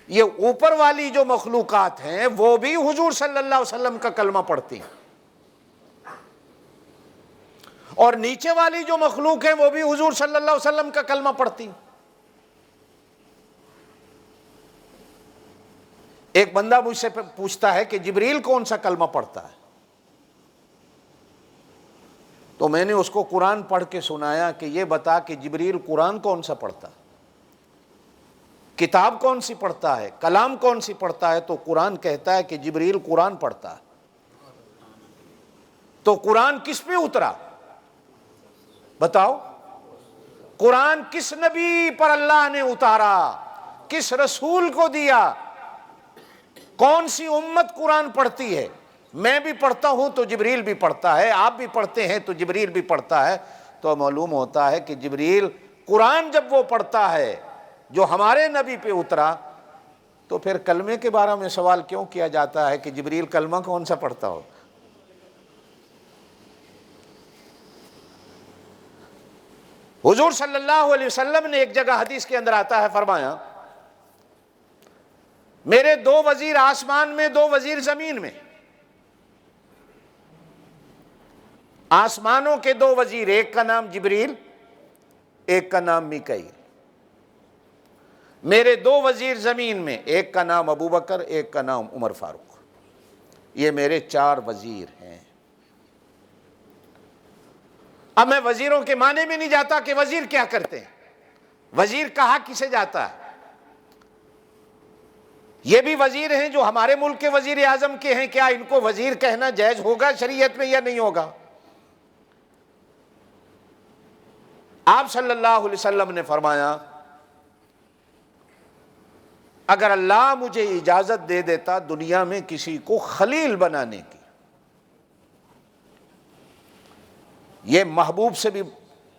یہ اوپر والی جو مخلوقات ہیں وہ بھی حضور صلی اللہ علیہ وسلم کا کلمہ پڑھتی ہیں، اور نیچے والی جو مخلوق ہیں وہ بھی حضور صلی اللہ علیہ وسلم کا کلمہ پڑھتی ہیں۔ ایک بندہ مجھ سے پوچھتا ہے کہ جبریل کون سا کلمہ پڑھتا ہے، تو میں نے اس کو قرآن پڑھ کے سنایا کہ یہ بتا کہ جبریل قرآن کون سا پڑھتا ہے، کتاب کون سی پڑھتا ہے، کلام کون سی پڑھتا ہے؟ تو قرآن کہتا ہے کہ جبریل قرآن پڑھتا ہے۔ تو قرآن کس پہ اترا بتاؤ؟ قرآن کس نبی پر اللہ نے اتارا، کس رسول کو دیا؟ کون سی امت قرآن پڑھتی ہے؟ میں بھی پڑھتا ہوں تو جبریل بھی پڑھتا ہے، آپ بھی پڑھتے ہیں تو جبریل بھی پڑھتا ہے۔ تو معلوم ہوتا ہے کہ جبریل قرآن جب وہ پڑھتا ہے جو ہمارے نبی پہ اترا، تو پھر کلمے کے بارے میں سوال کیوں کیا جاتا ہے کہ جبریل کلمہ کون سا پڑھتا ہو؟ حضور صلی اللہ علیہ وسلم نے ایک جگہ حدیث کے اندر آتا ہے، فرمایا میرے 2 وزیر آسمان میں، 2 وزیر زمین میں۔ آسمانوں کے 2 وزیر، ایک کا نام جبریل، ایک کا نام میکائیل۔ میرے 2 وزیر زمین میں، ایک کا نام ابو بکر، ایک کا نام عمر فاروق۔ یہ میرے 4 وزیر ہیں۔ اب میں وزیروں کے معنی میں نہیں جاتا کہ وزیر کیا کرتے ہیں، وزیر کہا کسے جاتا ہے۔ یہ بھی وزیر ہیں جو ہمارے ملک کے وزیر اعظم کے ہیں، کیا ان کو وزیر کہنا جائز ہوگا شریعت میں یا نہیں ہوگا؟ آپ صلی اللہ علیہ وسلم نے فرمایا اگر اللہ مجھے اجازت دے دیتا دنیا میں کسی کو خلیل بنانے کی، یہ محبوب سے بھی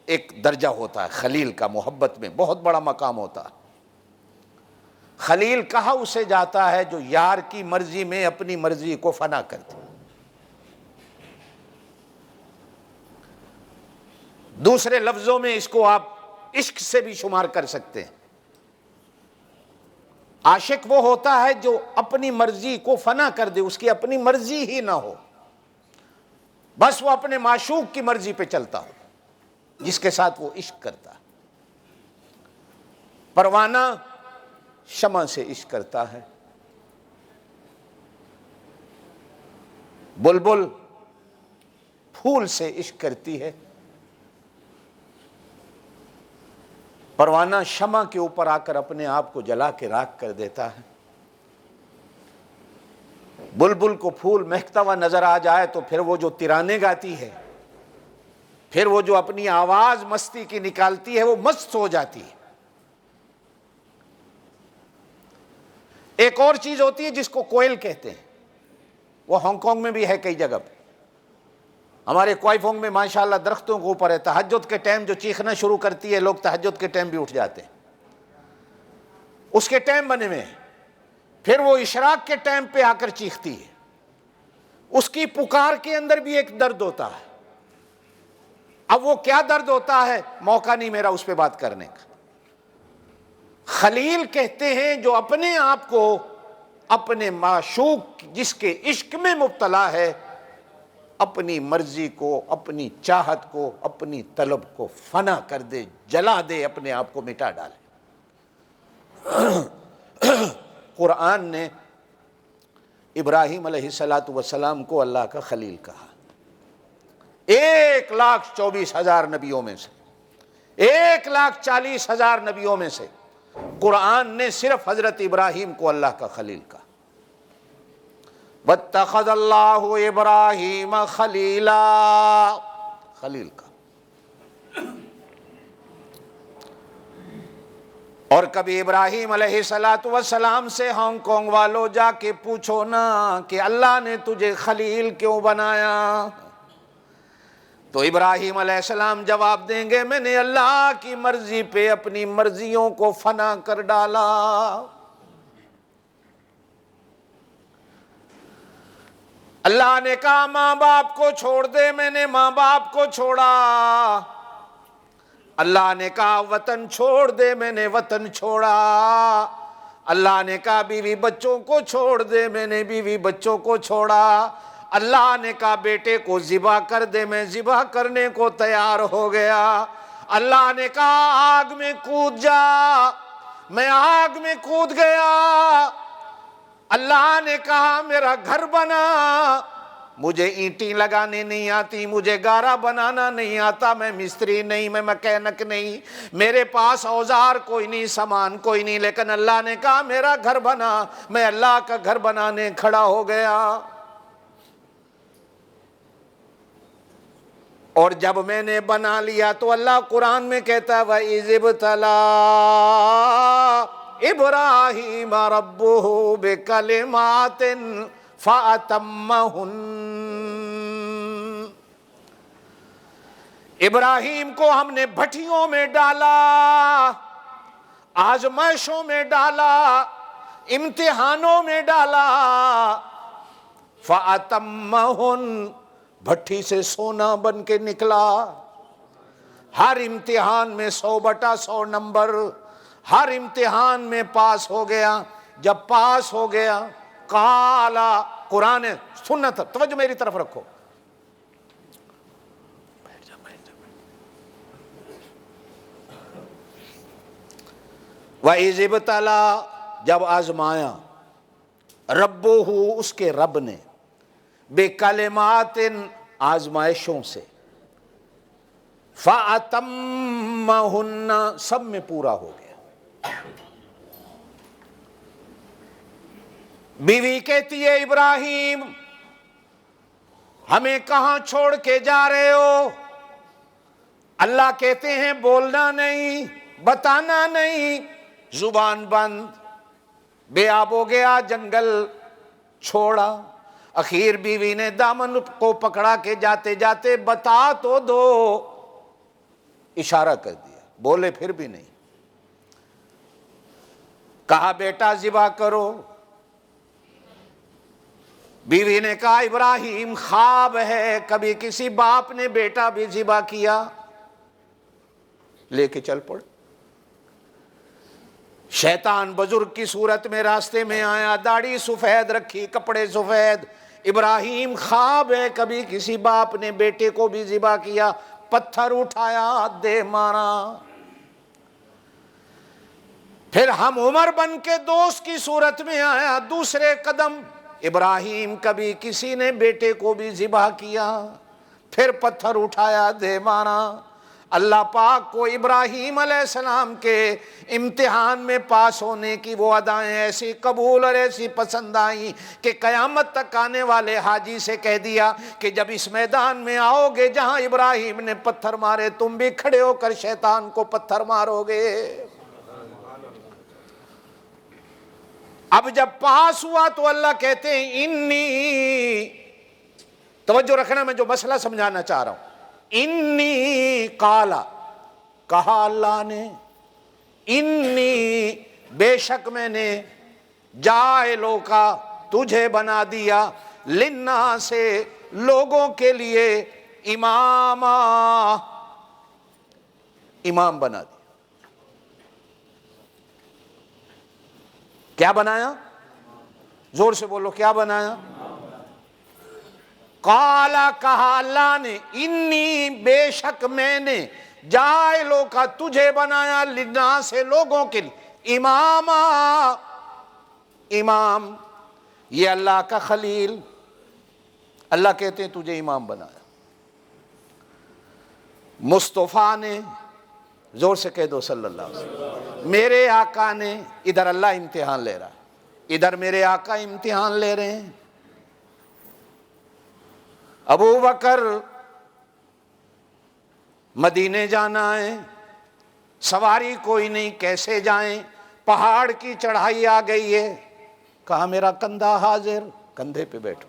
ایک درجہ ہوتا ہے، خلیل کا محبت میں بہت بڑا مقام ہوتا ہے۔ خلیل کہا اسے جاتا ہے جو یار کی مرضی میں اپنی مرضی کو فنا کر دے۔ دوسرے لفظوں میں اس کو آپ عشق سے بھی شمار کر سکتے ہیں۔ عاشق وہ ہوتا ہے جو اپنی مرضی کو فنا کر دے، اس کی اپنی مرضی ہی نہ ہو، بس وہ اپنے معشوق کی مرضی پہ چلتا ہو، جس کے ساتھ وہ عشق کرتا ہے۔ پروانہ شمع سے عشق کرتا ہے، بلبل پھول سے عشق کرتی ہے۔ پروانہ شمع کے اوپر آ کر اپنے آپ کو جلا کے راکھ کر دیتا ہے۔ بلبل کو پھول مہکتا ہوا نظر آ جائے تو پھر وہ جو ترانے گاتی ہے، پھر وہ جو اپنی آواز مستی کی نکالتی ہے، وہ مست ہو جاتی ہے۔ ایک اور چیز ہوتی ہے جس کو کوئل کہتے ہیں، وہ ہانگ کانگ میں بھی ہے کئی جگہ پہ۔ ہمارے کوائ فونگ میں ماشاءاللہ درختوں کے اوپر ہے، تہجد کے ٹائم جو چیخنا شروع کرتی ہے، لوگ تہجد کے ٹائم بھی اٹھ جاتے ہیں، اس کے ٹائم بنے ہوئے ہیں۔ پھر وہ اشراق کے ٹائم پہ آ کر چیختی ہے، اس کی پکار کے اندر بھی ایک درد ہوتا ہے۔ اب وہ کیا درد ہوتا ہے، موقع نہیں میرا اس پہ بات کرنے کا۔ خلیل کہتے ہیں جو اپنے آپ کو اپنے معشوق جس کے عشق میں مبتلا ہے، اپنی مرضی کو، اپنی چاہت کو، اپنی طلب کو فنا کر دے، جلا دے، اپنے آپ کو مٹا ڈالے۔ قرآن نے ابراہیم علیہ السلام کو اللہ کا خلیل کہا۔ 1,24,000 نبیوں میں سے، 1,40,000 نبیوں میں سے قرآن نے صرف حضرت ابراہیم کو اللہ کا خلیل کہا۔ وَاتَّخَذَ اللَّهُ إِبْرَاهِيمَ خَلِيلًا، خلیل کا۔ اور کبھی ابراہیم علیہ السلام سے ہانگ کانگ والوں جا کے پوچھو نا کہ اللہ نے تجھے خلیل کیوں بنایا؟ تو ابراہیم علیہ السلام جواب دیں گے میں نے اللہ کی مرضی پہ اپنی مرضیوں کو فنا کر ڈالا. اللہ نے کہا ماں باپ کو چھوڑ دے، میں نے ماں باپ کو چھوڑا. اللہ نے کہا وطن چھوڑ دے، میں نے وطن چھوڑا. اللہ نے کہا بیوی بچوں کو چھوڑ دے، میں نے بیوی بچوں کو چھوڑا. اللہ نے کہا بیٹے کو ذبح کر دے، میں ذبح کرنے کو تیار ہو گیا. اللہ نے کہا آگ میں کود جا، میں آگ میں کود گیا. اللہ نے کہا میرا گھر بنا، مجھے اینٹیں لگانے نہیں آتی، مجھے گارا بنانا نہیں آتا، میں مستری نہیں، میں مکینک نہیں، میرے پاس اوزار کوئی نہیں، سامان کوئی نہیں، لیکن اللہ نے کہا میرا گھر بنا. میں اللہ کا گھر بنانے کھڑا ہو گیا. اور جب میں نے بنا لیا تو اللہ قرآن میں کہتا ہے وَإِذِ ابْتَلَىٰ إِبْرَاهِيمَ رَبُّهُ بِكَلِمَاتٍ فَأَتَمَّهُنَّ. ابراہیم کو ہم نے بھٹیوں میں ڈالا، آزمائشوں میں ڈالا، امتحانوں میں ڈالا. فَأَتَمَّهُنَّ، بھٹی سے سونا بن کے نکلا. ہر امتحان میں 100/100 نمبر، ہر امتحان میں پاس ہو گیا. جب پاس ہو گیا قالا، قرآن سنت، توجہ میری طرف رکھو. وَإِذِ ابْتَلَىٰ، جب آزمایا، رَبُّهُ، اس کے رب نے، بِکَلِمَاتٍ، آزمائشوں سے، فَأَتَمَّهُنَّ، سب میں پورا ہو گیا. بیوی کہتی ہے ابراہیم ہمیں کہاں چھوڑ کے جا رہے ہو؟ اللہ کہتے ہیں بولنا نہیں، بتانا نہیں، زبان بند. بے آب ہو گیا، جنگل چھوڑا. اخیر بیوی نے دامن کو پکڑا کے جاتے جاتے بتا تو دو، اشارہ کر دیا، بولے پھر بھی نہیں. کہا بیٹا ذبح کرو. بیوی نے کہا ابراہیم خواب ہے، کبھی کسی باپ نے بیٹا بھی ذبح کیا. لے کے چل پڑ. شیطان بزرگ کی صورت میں راستے میں آیا، داڑھی سفید رکھی، کپڑے سفید. ابراہیم خواب ہے، کبھی کسی باپ نے بیٹے کو بھی ذبح کیا. پتھر اٹھایا، دے مارا. پھر ہم عمر بن کے دوست کی صورت میں آیا، دوسرے قدم ابراہیم کبھی کسی نے بیٹے کو بھی ذبح کیا. پھر پتھر اٹھایا، دے مارا. اللہ پاک کو ابراہیم علیہ السلام کے امتحان میں پاس ہونے کی وہ ادائیں ایسی قبول اور ایسی پسند آئیں کہ قیامت تک آنے والے حاجی سے کہہ دیا کہ جب اس میدان میں آؤ گے جہاں ابراہیم نے پتھر مارے، تم بھی کھڑے ہو کر شیطان کو پتھر مارو گے. اب جب پاس ہوا تو اللہ کہتے ہیں انی، توجہ رکھنا میں جو مسئلہ سمجھانا چاہ رہا ہوں. انی قالا، کہا اللہ نے، انی، بے شک میں نے، جائلو کا، تجھے بنا دیا، للناس سے، لوگوں کے لیے، اماما، امام بنا دیا. کیا بنایا؟ زور سے بولو، کیا بنایا؟ قالا، کہا اللہ نے، انی، بے شک میں نے، جائلو کا، تجھے بنایا، للناس سے، لوگوں کے لیے، اماما، امام. یہ اللہ کا خلیل، اللہ کہتے ہیں تجھے امام بنایا. مصطفیٰ نے، زور سے کہہ دو صلی اللہ علیہ وسلم، میرے آقا نے. ادھر اللہ امتحان لے رہا، ادھر میرے آقا امتحان لے رہے ہیں. ابو بکر مدینے جانا ہے، سواری کوئی نہیں، کیسے جائیں؟ پہاڑ کی چڑھائی آ گئی ہے. کہا میرا کندھا حاضر، کندھے پہ بیٹھو.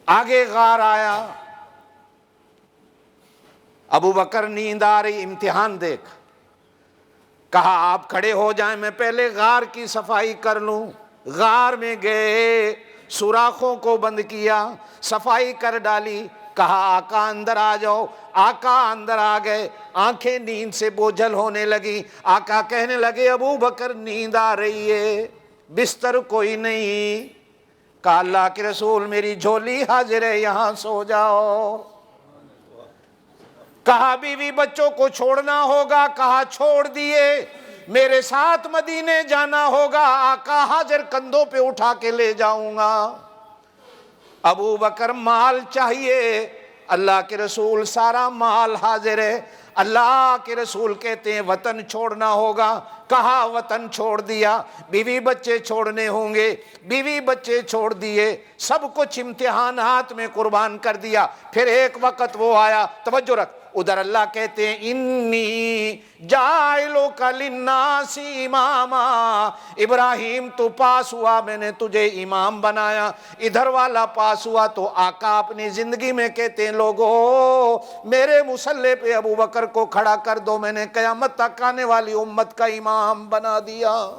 آگے غار آیا، ابو بکر نیند آ رہی، امتحان دیکھ، کہا آپ کھڑے ہو جائیں، میں پہلے غار کی صفائی کر لوں۔ غار میں گئے، سوراخوں کو بند کیا، صفائی کر ڈالی، کہا آقا اندر آ جاؤ۔ آقا اندر آ گئے، آنکھیں نیند سے بوجھل ہونے لگی۔ آقا کہنے لگے ابو بکر نیند آ رہی ہے، بستر کوئی نہیں۔ کہا اللہ کے رسول میری جھولی حاضر ہے، یہاں سو جاؤ۔ کہا بیوی بچوں کو چھوڑنا ہوگا، کہا چھوڑ دیے، میرے ساتھ مدینے جانا ہوگا، آقا حاضر کندھوں پہ اٹھا کے لے جاؤں گا۔ ابو بکر مال چاہیے، اللہ کے رسول سارا مال حاضر ہے۔ اللہ کے رسول کہتے ہیں وطن چھوڑنا ہوگا، کہا وطن چھوڑ دیا، بیوی بچے چھوڑنے ہوں گے، بیوی بچے چھوڑ دیے، سب کچھ امتحانات میں قربان کر دیا۔ پھر ایک وقت وہ آیا، توجہ رکھ، ادھر اللہ کہتے ہیں انی جاعلک للناس اماما، ابراہیم تو پاس ہوا، میں نے تجھے امام بنایا۔ ادھر والا پاس ہوا تو آقا اپنی زندگی میں کہتے ہیں لوگو میرے مصلی پہ ابو بکر کو کھڑا کر دو، میں نے قیامت تک آنے والی امت کا امام بنا دیا۔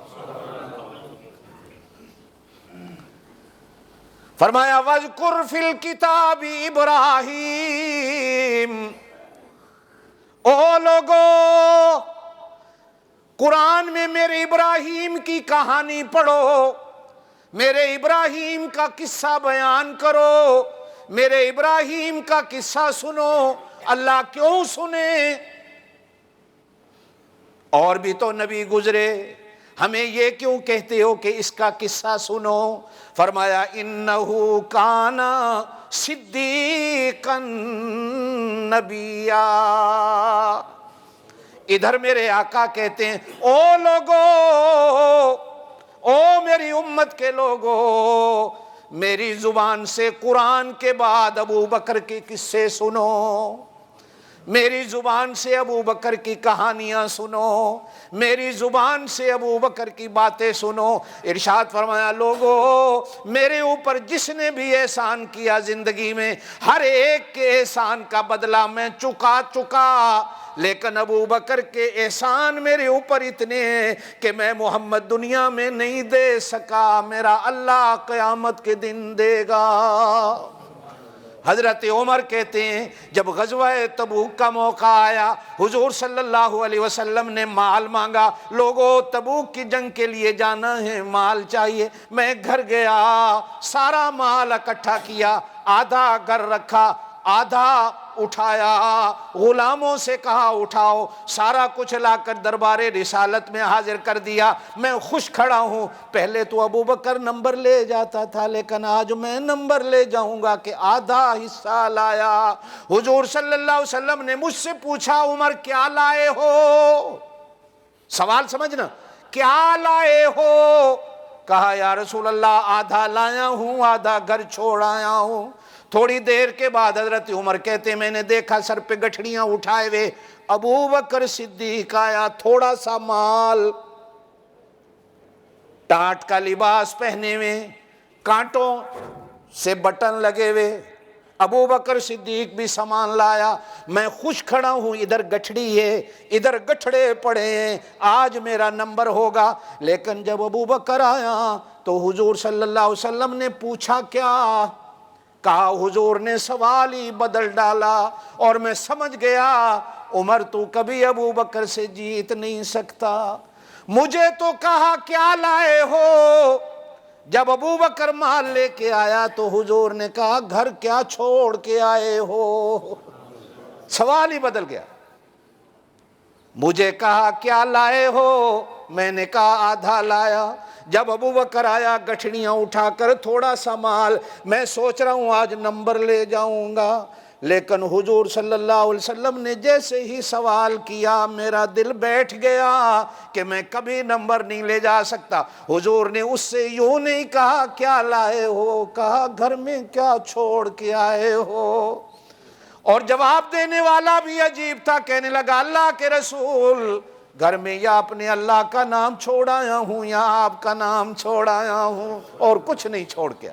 فرمایا وَاذْكُرْ فِي الْكِتَابِ ابراہیم، او لوگو قرآن میں میرے ابراہیم کی کہانی پڑھو، میرے ابراہیم کا قصہ بیان کرو، میرے ابراہیم کا قصہ سنو۔ اللہ کیوں سنے؟ اور بھی تو نبی گزرے، ہمیں یہ کیوں کہتے ہو کہ اس کا قصہ سنو؟ فرمایا انہو کان صدیقا نبیا۔ ادھر میرے آقا کہتے ہیں او لوگو، او میری امت کے لوگو، میری زبان سے قرآن کے بعد ابو بکر کے قصے سنو، میری زبان سے ابو بکر کی کہانیاں سنو، میری زبان سے ابو بکر کی باتیں سنو۔ ارشاد فرمایا لوگو میرے اوپر جس نے بھی احسان کیا زندگی میں، ہر ایک کے احسان کا بدلہ میں چکا، لیکن ابو بکر کے احسان میرے اوپر اتنے ہیں کہ میں محمد دنیا میں نہیں دے سکا، میرا اللہ قیامت کے دن دے گا۔ حضرت عمر کہتے ہیں جب غزوہ تبوک کا موقع آیا، حضور صلی اللہ علیہ وسلم نے مال مانگا، لوگوں تبوک کی جنگ کے لیے جانا ہے، مال چاہیے۔ میں گھر گیا، سارا مال اکٹھا کیا، آدھا گھر رکھا، آدھا اٹھایا، غلاموں سے کہا اٹھاؤ، سارا کچھ لا کر دربار رسالت میں حاضر کر دیا۔ میں خوش کھڑا ہوں، پہلے تو ابو بکر نمبر لے جاتا تھا، لیکن آج میں نمبر لے جاؤں گا کہ آدھا حصہ لایا۔ حضور صلی اللہ علیہ وسلم نے مجھ سے پوچھا عمر کیا لائے ہو؟ سوال سمجھنا، کیا لائے ہو؟ کہا یا رسول اللہ آدھا لایا ہوں، آدھا گھر چھوڑ آیا ہوں۔ تھوڑی دیر کے بعد حضرت عمر کہتے ہیں میں نے دیکھا سر پہ گٹھڑیاں اٹھائے ہوئے ابو بکر صدیق آیا، تھوڑا سا مال، ٹاٹ کا لباس پہنے ہوئے، کانٹوں سے بٹن لگے ہوئے، ابو بکر صدیق بھی سامان لایا۔ میں خوش کھڑا ہوں، ادھر گٹھڑی ہے، ادھر گٹھڑے پڑے ہیں، آج میرا نمبر ہوگا۔ لیکن جب ابو بکر آیا تو حضور صلی اللہ علیہ وسلم نے پوچھا کیا؟ کہا حضور نے سوال ہی بدل ڈالا، اور میں سمجھ گیا عمر تو کبھی ابو بکر سے جیت نہیں سکتا۔ مجھے تو کہا کیا لائے ہو؟ جب ابو بکر مال لے کے آیا تو حضور نے کہا گھر کیا چھوڑ کے آئے ہو؟ سوال ہی بدل گیا۔ مجھے کہا کیا لائے ہو؟ میں نے کہا آدھا لایا۔ جب ابو بکر آیا گٹھڑیاں اٹھا کر تھوڑا سا مال، میں سوچ رہا ہوں آج نمبر لے جاؤں گا، لیکن حضور صلی اللہ علیہ وسلم نے جیسے ہی سوال کیا میرا دل بیٹھ گیا کہ میں کبھی نمبر نہیں لے جا سکتا۔ حضور نے اس سے یوں نہیں کہا کیا لائے ہو، کہا گھر میں کیا چھوڑ کے آئے ہو؟ اور جواب دینے والا بھی عجیب تھا، کہنے لگا اللہ کے رسول گھر میں یا اپنے اللہ کا نام چھوڑ آیا ہوں یا آپ کا نام چھوڑ آیا ہوں، اور کچھ نہیں چھوڑ کے۔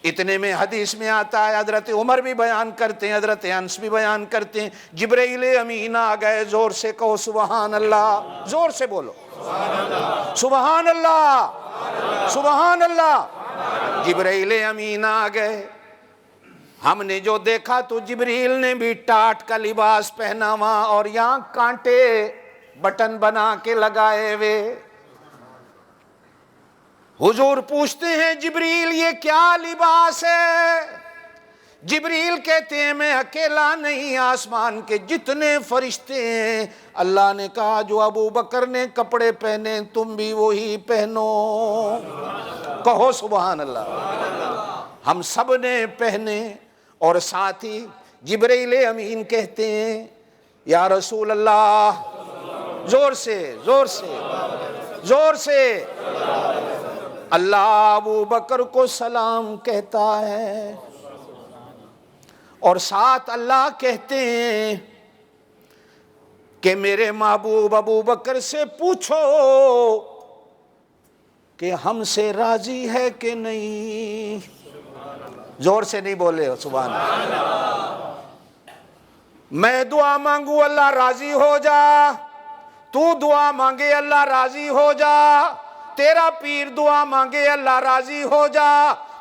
اتنے میں حدیث میں آتا ہے، حضرت عمر بھی بیان کرتے ہیں، حضرت انس بھی بیان کرتے ہیں، جبرائیل امین آ گئے، زور سے کہو سبحان اللہ، زور سے بولو سبحان اللہ سبحان اللہ۔ جبرائیل امین آ گئے، ہم نے جو دیکھا تو جبریل نے بھی ٹاٹ کا لباس پہنا ہوا اور یہاں کانٹے بٹن بنا کے لگائے ہوئے۔ حضور پوچھتے ہیں جبریل یہ کیا لباس ہے؟ جبریل کہتے ہیں میں اکیلا نہیں، آسمان کے جتنے فرشتے ہیں۔ اللہ نے کہا جو ابو بکر نے کپڑے پہنے تم بھی وہی پہنو، کہو سبحان اللہ۔ ہم سب نے پہنے، اور ساتھ ہی جبرائیل امین کہتے ہیں یا رسول اللہ، زور سے زور سے زور سے، اللہ ابو بکر کو سلام کہتا ہے، اور ساتھ اللہ کہتے ہیں کہ میرے محبوب ابو بکر سے پوچھو کہ ہم سے راضی ہے کہ نہیں۔ زور سے نہیں بولے سبحان اللہ۔ میں دعا مانگوں اللہ راضی ہو جا، تو دعا مانگے اللہ راضی ہو جا، تیرا پیر دعا مانگے اللہ راضی ہو جا،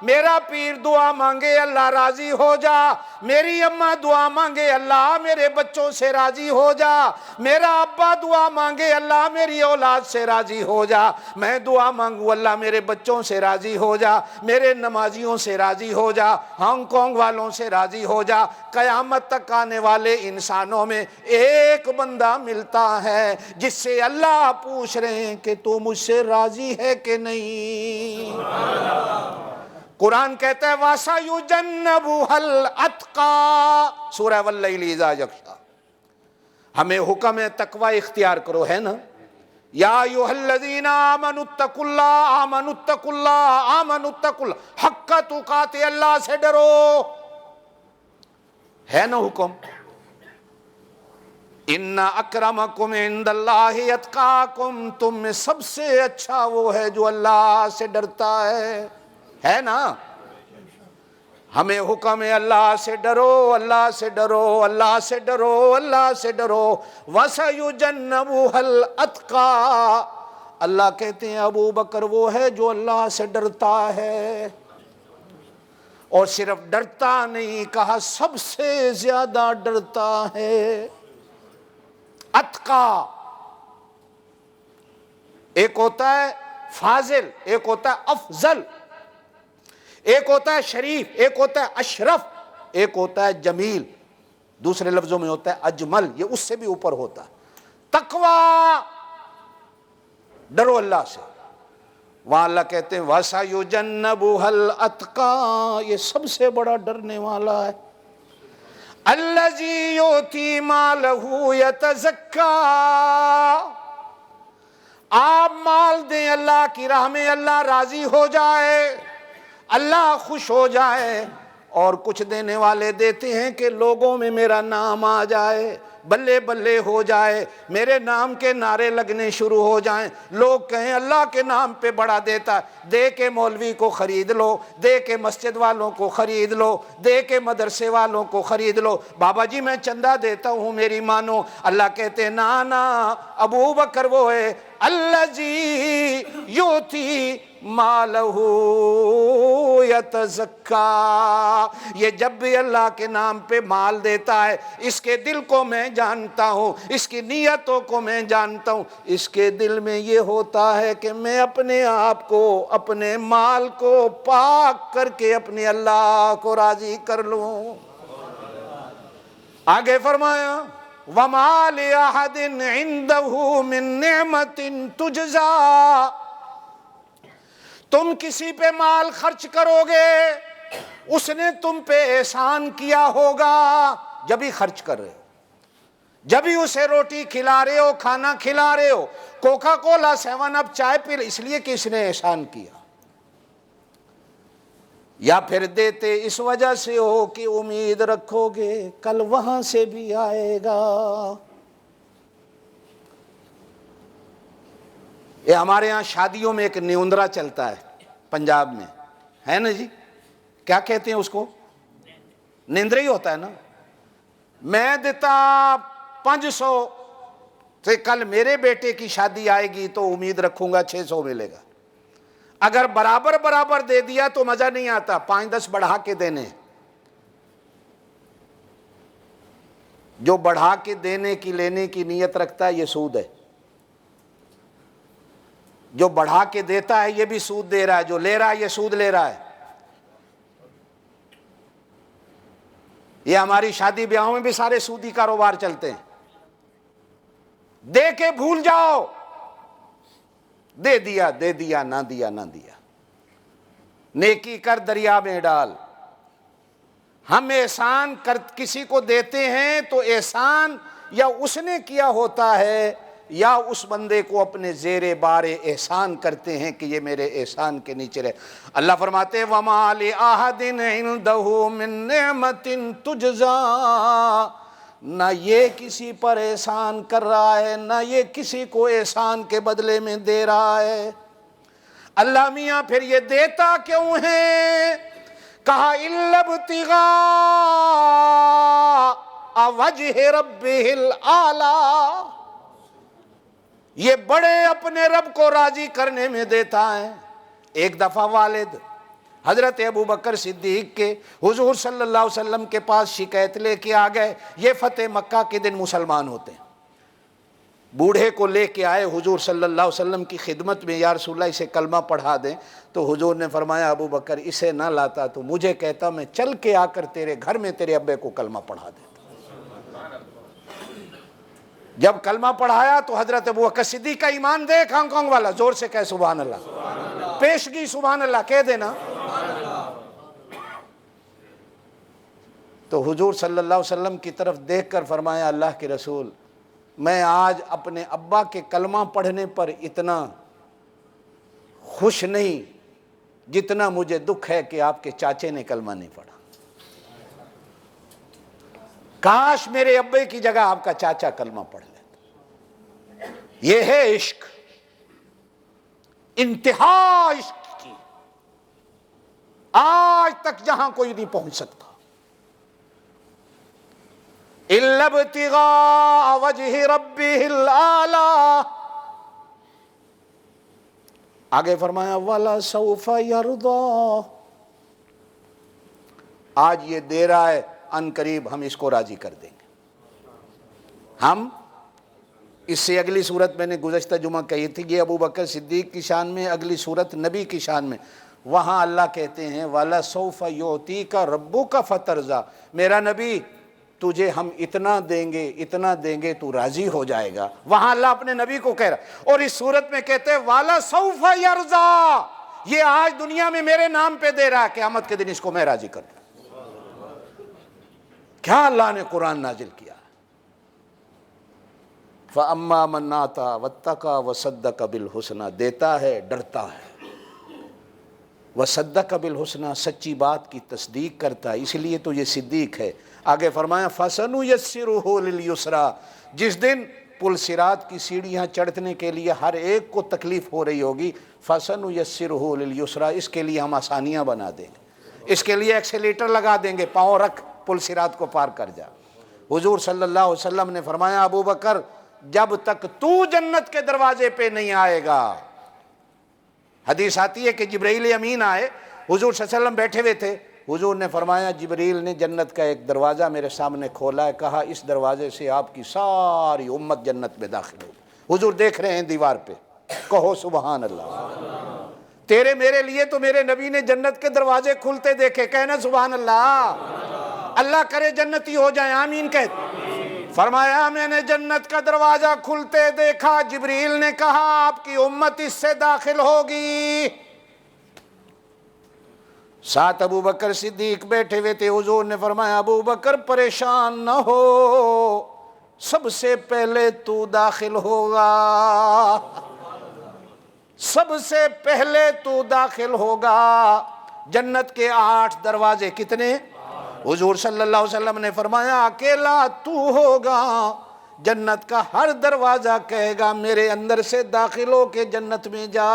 میرا پیر دعا مانگے اللہ راضی ہو جا، میری اماں دعا مانگے اللہ میرے بچوں سے راضی ہو جا، میرا ابا دعا مانگے اللہ میری اولاد سے راضی ہو جا، میں دعا مانگوں اللہ میرے بچوں سے راضی ہو جا، میرے نمازیوں سے راضی ہو جا، ہانگ کانگ والوں سے راضی ہو جا۔ قیامت تک آنے والے انسانوں میں ایک بندہ ملتا ہے جس سے اللہ پوچھ رہے ہیں کہ تو مجھ سے راضی ہے کہ نہیں۔ قرآن کہتا ہے وَسَيُجَنَّبُهَا الْأَتْقَى، سورہ وَاللَّيْلِ إِذَا يَغْشَىٰ۔ ہمیں حکم ہے تقوی اختیار کرو، ہے نا؟ یا ایھا الذین آمنوا اتقوا اللہ آمنوا اتقوا اللہ آمنوا اتقوا اللہ حق تقاتہ، اللہ سے ڈرو، ہے نا حکم؟ ان اکرمکم عند اللہ اتقاکم، تم میں سب سے اچھا وہ ہے جو اللہ سے ڈرتا ہے نا؟ ہمیں حکم ہے اللہ سے ڈرو، اللہ سے ڈرو، اللہ سے ڈرو، اللہ سے ڈرو۔ وَسَيُجَنَّبُهَا الْأَتْقَى، اللہ کہتے ہیں ابو بکر وہ ہے جو اللہ سے ڈرتا ہے، اور صرف ڈرتا نہیں کہا سب سے زیادہ ڈرتا ہے۔ اتقا ایک ہوتا ہے فاضل، ایک ہوتا ہے افضل، ایک ہوتا ہے شریف، ایک ہوتا ہے اشرف، ایک ہوتا ہے جمیل، دوسرے لفظوں میں ہوتا ہے اجمل، یہ اس سے بھی اوپر ہوتا ہے۔ تقوی، ڈرو اللہ سے۔ وہاں اللہ کہتے ہیں وَسَيُجَنَّبُهَا الْأَتْقَى، یہ سب سے بڑا ڈرنے والا ہے۔ الَّذِي يُؤْتِي مَالَهُ يَتَزَكَّىٰ، آپ مال دیں اللہ کی راہ میں، اللہ راضی ہو جائے، اللہ خوش ہو جائے، اور کچھ دینے والے دیتے ہیں کہ لوگوں میں میرا نام آ جائے، بلے بلے ہو جائے، میرے نام کے نعرے لگنے شروع ہو جائیں، لوگ کہیں اللہ کے نام پہ بڑا دیتا ہے، دے کے مولوی کو خرید لو، دے کے مسجد والوں کو خرید لو، دے کے مدرسے والوں کو خرید لو، بابا جی میں چندہ دیتا ہوں میری مانو۔ اللہ کہتے ہیں نا، ابو بکر وہ ہے الذی یؤتی مالہ یتزکیٰ، یہ جب بھی اللہ کے نام پہ مال دیتا ہے اس کے دل کو میں جانتا ہوں، اس کی نیتوں کو میں جانتا ہوں، اس کے دل میں یہ ہوتا ہے کہ میں اپنے آپ کو، اپنے مال کو پاک کر کے اپنے اللہ کو راضی کر لوں۔ آگے فرمایا وَمَا لِأَحَدٍ عِندَهُ مِن نِعْمَةٍ تُجْزَىٰ، تم کسی پہ مال خرچ کرو گے اس نے تم پہ احسان کیا ہوگا، جب ہی خرچ کر رہے ہو، جب ہی اسے روٹی کھلا رہے ہو، کھانا کھلا رہے ہو، کوکا کولا 7 اپ چائے پی، اس لیے کہ اس نے احسان کیا، یا پھر دیتے اس وجہ سے ہو کہ امید رکھو گے کل وہاں سے بھی آئے گا۔ یہ ہمارے ہاں شادیوں میں ایک نیوندرا چلتا ہے پنجاب میں، ہے نا جی، کیا کہتے ہیں اس کو؟ نیندرے ہی ہوتا ہے نا. میں دیتا 500 سے کل میرے بیٹے کی شادی آئے گی تو امید رکھوں گا 600 ملے گا. اگر برابر برابر دے دیا تو مزہ نہیں آتا, 5-10 بڑھا کے دینے. جو بڑھا کے دینے کی لینے کی نیت رکھتا ہے یہ سود ہے. جو بڑھا کے دیتا ہے یہ بھی سود دے رہا ہے, جو لے رہا ہے یہ سود لے رہا ہے. یہ ہماری شادی بیاہوں میں بھی سارے سودی کاروبار چلتے ہیں. دے کے بھول جاؤ, دے دیا دے دیا, نہ دیا نہ دیا. نیکی کر دریا میں ڈال. ہم احسان کر کسی کو دیتے ہیں تو احسان یا اس نے کیا ہوتا ہے یا اس بندے کو اپنے زیر بار احسان کرتے ہیں کہ یہ میرے احسان کے نیچے رہے. اللہ فرماتے ہیں وَمَا لِأَحَدٍ عِندَهُ مِن نِعْمَةٍ تُجْزَىٰ, نہ یہ کسی پر احسان کر رہا ہے نہ یہ کسی کو احسان کے بدلے میں دے رہا ہے. اللہ میاں پھر یہ دیتا کیوں ہے؟ کہا إِلَّا ابْتِغَاءَ وَجْهِ رَبِّهِ الْأَعْلَىٰ, یہ بڑے اپنے رب کو راضی کرنے میں دیتا ہے. ایک دفعہ والد حضرت ابو بکر صدیق کے حضور صلی اللہ علیہ وسلم کے پاس شکایت لے کے آ گئے. یہ فتح مکہ کے دن مسلمان ہوتے ہیں. بوڑھے کو لے کے آئے حضور صلی اللہ علیہ وسلم کی خدمت میں, یا رسول اللہ اسے کلمہ پڑھا دیں. تو حضور نے فرمایا ابو بکر اسے نہ لاتا تو مجھے کہتا, میں چل کے آ کر تیرے گھر میں تیرے ابے کو کلمہ پڑھا دیتا. جب کلمہ پڑھایا تو حضرت ابو بکر صدیق کا ایمان دیکھ, ہانگ کانگ والا, زور سے کہے سبحان اللہ. پیشگی سبحان اللہ کہہ دینا. تو حضور صلی اللہ علیہ وسلم کی طرف دیکھ کر فرمایا اللہ کے رسول, میں آج اپنے ابا کے کلمہ پڑھنے پر اتنا خوش نہیں جتنا مجھے دکھ ہے کہ آپ کے چاچے نے کلمہ نہیں پڑھا. کاش میرے ابے کی جگہ آپ کا چاچا کلمہ پڑھ لیتا. یہ ہے عشق, انتہا عشق کی, آج تک جہاں کوئی نہیں پہنچ سکتا. إِلَّا ابْتِغَاءَ وَجْهِ رَبِّهِ الْأَعْلَىٰ. آگے فرمایا وَلَسَوْفَ يَرْضَىٰ, آج یہ دے رہا ہے, ان قریب ہم اس کو راضی کر دیں گے. ہم اس سے اگلی صورت میں نے گزشتہ جمعہ کہی تھی, یہ ابو بکر صدیق کی شان میں, اگلی صورت نبی کی شان میں. وہاں اللہ کہتے ہیں وَلَسَوْفَ يُعْطِيكَ رَبُّكَ فَتَرْضَىٰ, میرا نبی تجھے ہم اتنا دیں گے تو راضی ہو جائے گا. وہاں اللہ اپنے نبی کو کہہ رہا, اور اس صورت میں کہتے ہیں وَلَسَوْفَ يَرْضَىٰ, یہ آج دنیا میں میرے نام پہ دے رہا ہے, قیامت کے دن اس کو میں راضی کر دوں. کیا اللہ نے قرآن نازل کیا. فَأَمَّا مَنْ آتَىٰ وَاتَّقَىٰ وَصَدَّقَ بِالْحُسْنَىٰ, دیتا ہے ڈرتا ہے, وَصَدَّقَ بِالْحُسْنَىٰ, سچی بات کی تصدیق کرتا ہے, اس لیے تو یہ صدیق ہے. آگے فرمایا فَسَنُيَسِّرُهُ لِلْيُسْرَىٰ, جس دن پل صراط کی سیڑھیاں چڑھنے کے لیے ہر ایک کو تکلیف ہو رہی ہوگی, فَسَنُيَسِّرُهُ لِلْيُسْرَىٰ, اس کے لیے ہم آسانیاں بنا دیں گے, اس کے لیے ایکسیلیٹر لگا دیں گے, پاؤں رکھ پل صراط کو پار کر جا. حضور صلی اللہ علیہ وسلم نے فرمایا ابو بکر جب تک تو جنت کے دروازے پہ نہیں آئے گا. حدیث آتی ہے کہ جبرائیل امین آئے, حضور صلی اللہ علیہ وسلم بیٹھے ہوئے تھے, حضور نے فرمایا جبریل نے جنت کا ایک دروازہ میرے سامنے کھولا ہے, کہا اس دروازے سے آپ کی ساری امت جنت میں داخل ہوگی. حضور دیکھ رہے ہیں دیوار پہ, کہو سبحان اللہ. تیرے میرے لیے تو میرے نبی نے جنت کے دروازے کھلتے دیکھے, کہنا سبحان اللہ. اللہ کرے جنتی ہو جائیں, آمین کہتے. فرمایا میں نے جنت کا دروازہ کھلتے دیکھا, جبریل نے کہا آپ کی امت اس سے داخل ہوگی. ساتھ ابو بکر صدیق بیٹھے ہوئے تھے, حضور نے فرمایا ابو بکر پریشان نہ ہو, سب سے پہلے تو داخل ہوگا, سب سے پہلے تو داخل ہوگا. جنت کے 8 دروازے کتنے؟ حضور صلی اللہ علیہ وسلم نے فرمایا اکیلا تو ہوگا. جنت کا ہر دروازہ کہے گا میرے اندر سے داخل ہو کے جنت میں جا.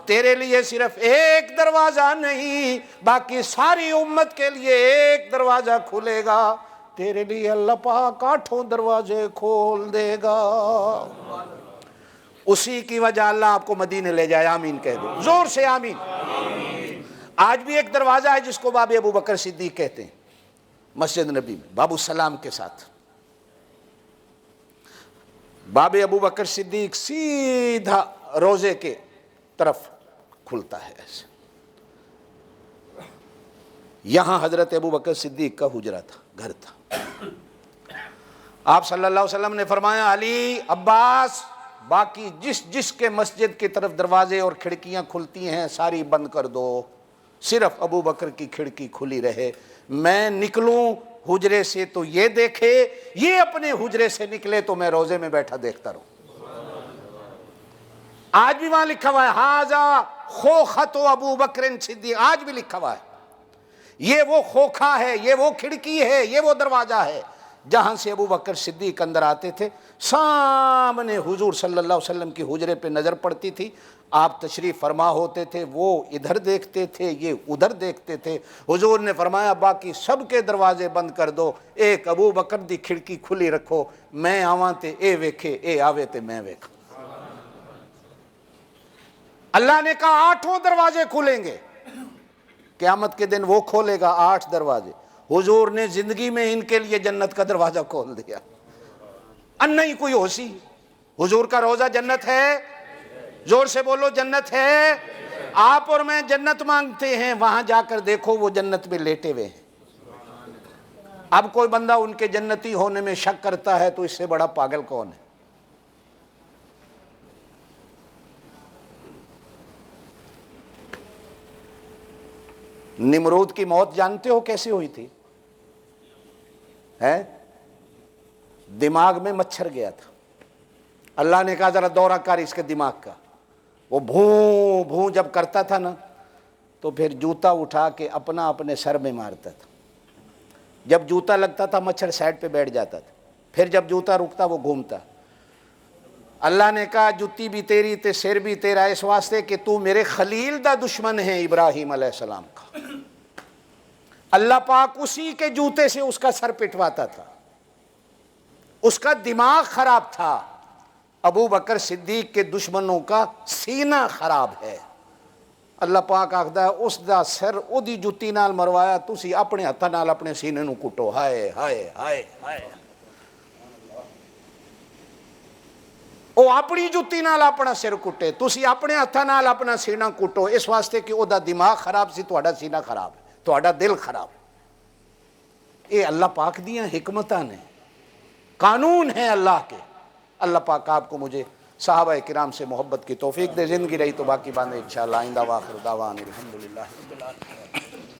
تیرے لیے صرف ایک دروازہ نہیں باقی ساری امت کے لیے ایک دروازہ کھلے گا، تیرے لیے اللہ پاک 8 دروازے کھول دے گا۔ اسی کی وجہ اللہ آپ کو مدینے لے جائے، آمین کہہ دو زور سے، آمین۔ آج بھی ایک دروازہ ہے جس کو باب ابو بکر صدیق کہتے ہیں، مسجد نبی میں باب السلام کے ساتھ۔ باب ابو بکر صدیق سیدھا روزے کے طرف کھلتا ہے ایسے۔ یہاں حضرت ابو بکر صدیق کا حجرہ تھا، گھر تھا۔ آپ صلی اللہ علیہ وسلم نے فرمایا علی، عباس، باقی جس کے مسجد کی طرف دروازے اور کھڑکیاں کھلتی ہیں ساری بند کر دو، صرف ابو بکر کی کھڑکی کھلی رہے، میں نکلوں حجرے سے تو یہ دیکھے، یہ اپنے حجرے سے نکلے تو میں روزے میں بیٹھا دیکھتا رہوں۔ آج بھی وہاں لکھا ہوا ہے ھذا خوخۃ ابو بکر صدیق، آج بھی لکھا ہوا ہے یہ وہ خوخہ ہے، یہ وہ کھڑکی ہے، یہ وہ دروازہ ہے جہاں سے ابو بکر صدیق اندر آتے تھے۔ سامنے حضور صلی اللہ علیہ وسلم کی حجرے پہ نظر پڑتی تھی، آپ تشریف فرما ہوتے تھے، وہ ادھر دیکھتے تھے، یہ ادھر دیکھتے تھے۔ حضور نے فرمایا باقی سب کے دروازے بند کر دو، ایک ابو بکر دی کھڑکی کھلی رکھو، میں آواں تے اے ویکھے، اے آوے تے میں ویکھاں۔ اللہ نے کہا 8 دروازے کھلیں گے، قیامت کے دن وہ کھولے گا 8 دروازے۔ حضور نے زندگی میں ان کے لیے جنت کا دروازہ کھول دیا، نہیں کوئی ہوسی۔ حضور کا روزہ جنت ہے، زور سے بولو جنت ہے۔ آپ اور میں جنت مانگتے ہیں، وہاں جا کر دیکھو وہ جنت میں لیٹے ہوئے ہیں۔ اب کوئی بندہ ان کے جنتی ہونے میں شک کرتا ہے تو اس سے بڑا پاگل کون ہے؟ نمرود کی موت جانتے ہو کیسے ہوئی تھی؟ دماغ میں مچھر گیا تھا، اللہ نے کہا ذرا دورہ کر اس کے دماغ کا۔ وہ بھوں بھوں جب کرتا تھا نا تو پھر جوتا اٹھا کے اپنے سر میں مارتا تھا۔ جب جوتا لگتا تھا مچھر سائڈ پہ بیٹھ جاتا تھا، پھر جب جوتا رکتا وہ گھومتا۔ اللہ نے کہا جوتی بھی تیری تے سر بھی تیرا، اس واسطے کہ تو میرے خلیل دا دشمن ہے ابراہیم علیہ السلام کا۔ اللہ پاک اسی کے جوتے سے اس کا سر پٹواتا تھا، اس کا دماغ خراب تھا۔ ابو بکر صدیق کے دشمنوں کا سینہ خراب ہے۔ اللہ پاک آخدا ہے اس دا سر اودی جوتی نال مروایا، تسی اپنے ہتھاں نال اپنے سینے نو کٹو۔ ہائے ہائے ہائے ہائے، او اپنی جوتی نال اپنا سر کٹے، تسی اپنے ہتھاں نال اپنا سینہ کٹو، اس واسطے کہ او دا دماغ خراب سی، تہاڈا سینہ خراب ہے، تہاڈا دل خراب ہے۔ اے اللہ پاک دیاں حکمتاں نے، قانون ہیں اللہ کے۔ اللہ پاک آپ کو مجھے صحابہ کرام سے محبت کی توفیق دے، زندگی رہی تو باقی باندھے انشاءاللہ۔ آئندہ واخر دعوانا الحمدللہ رب العالمین۔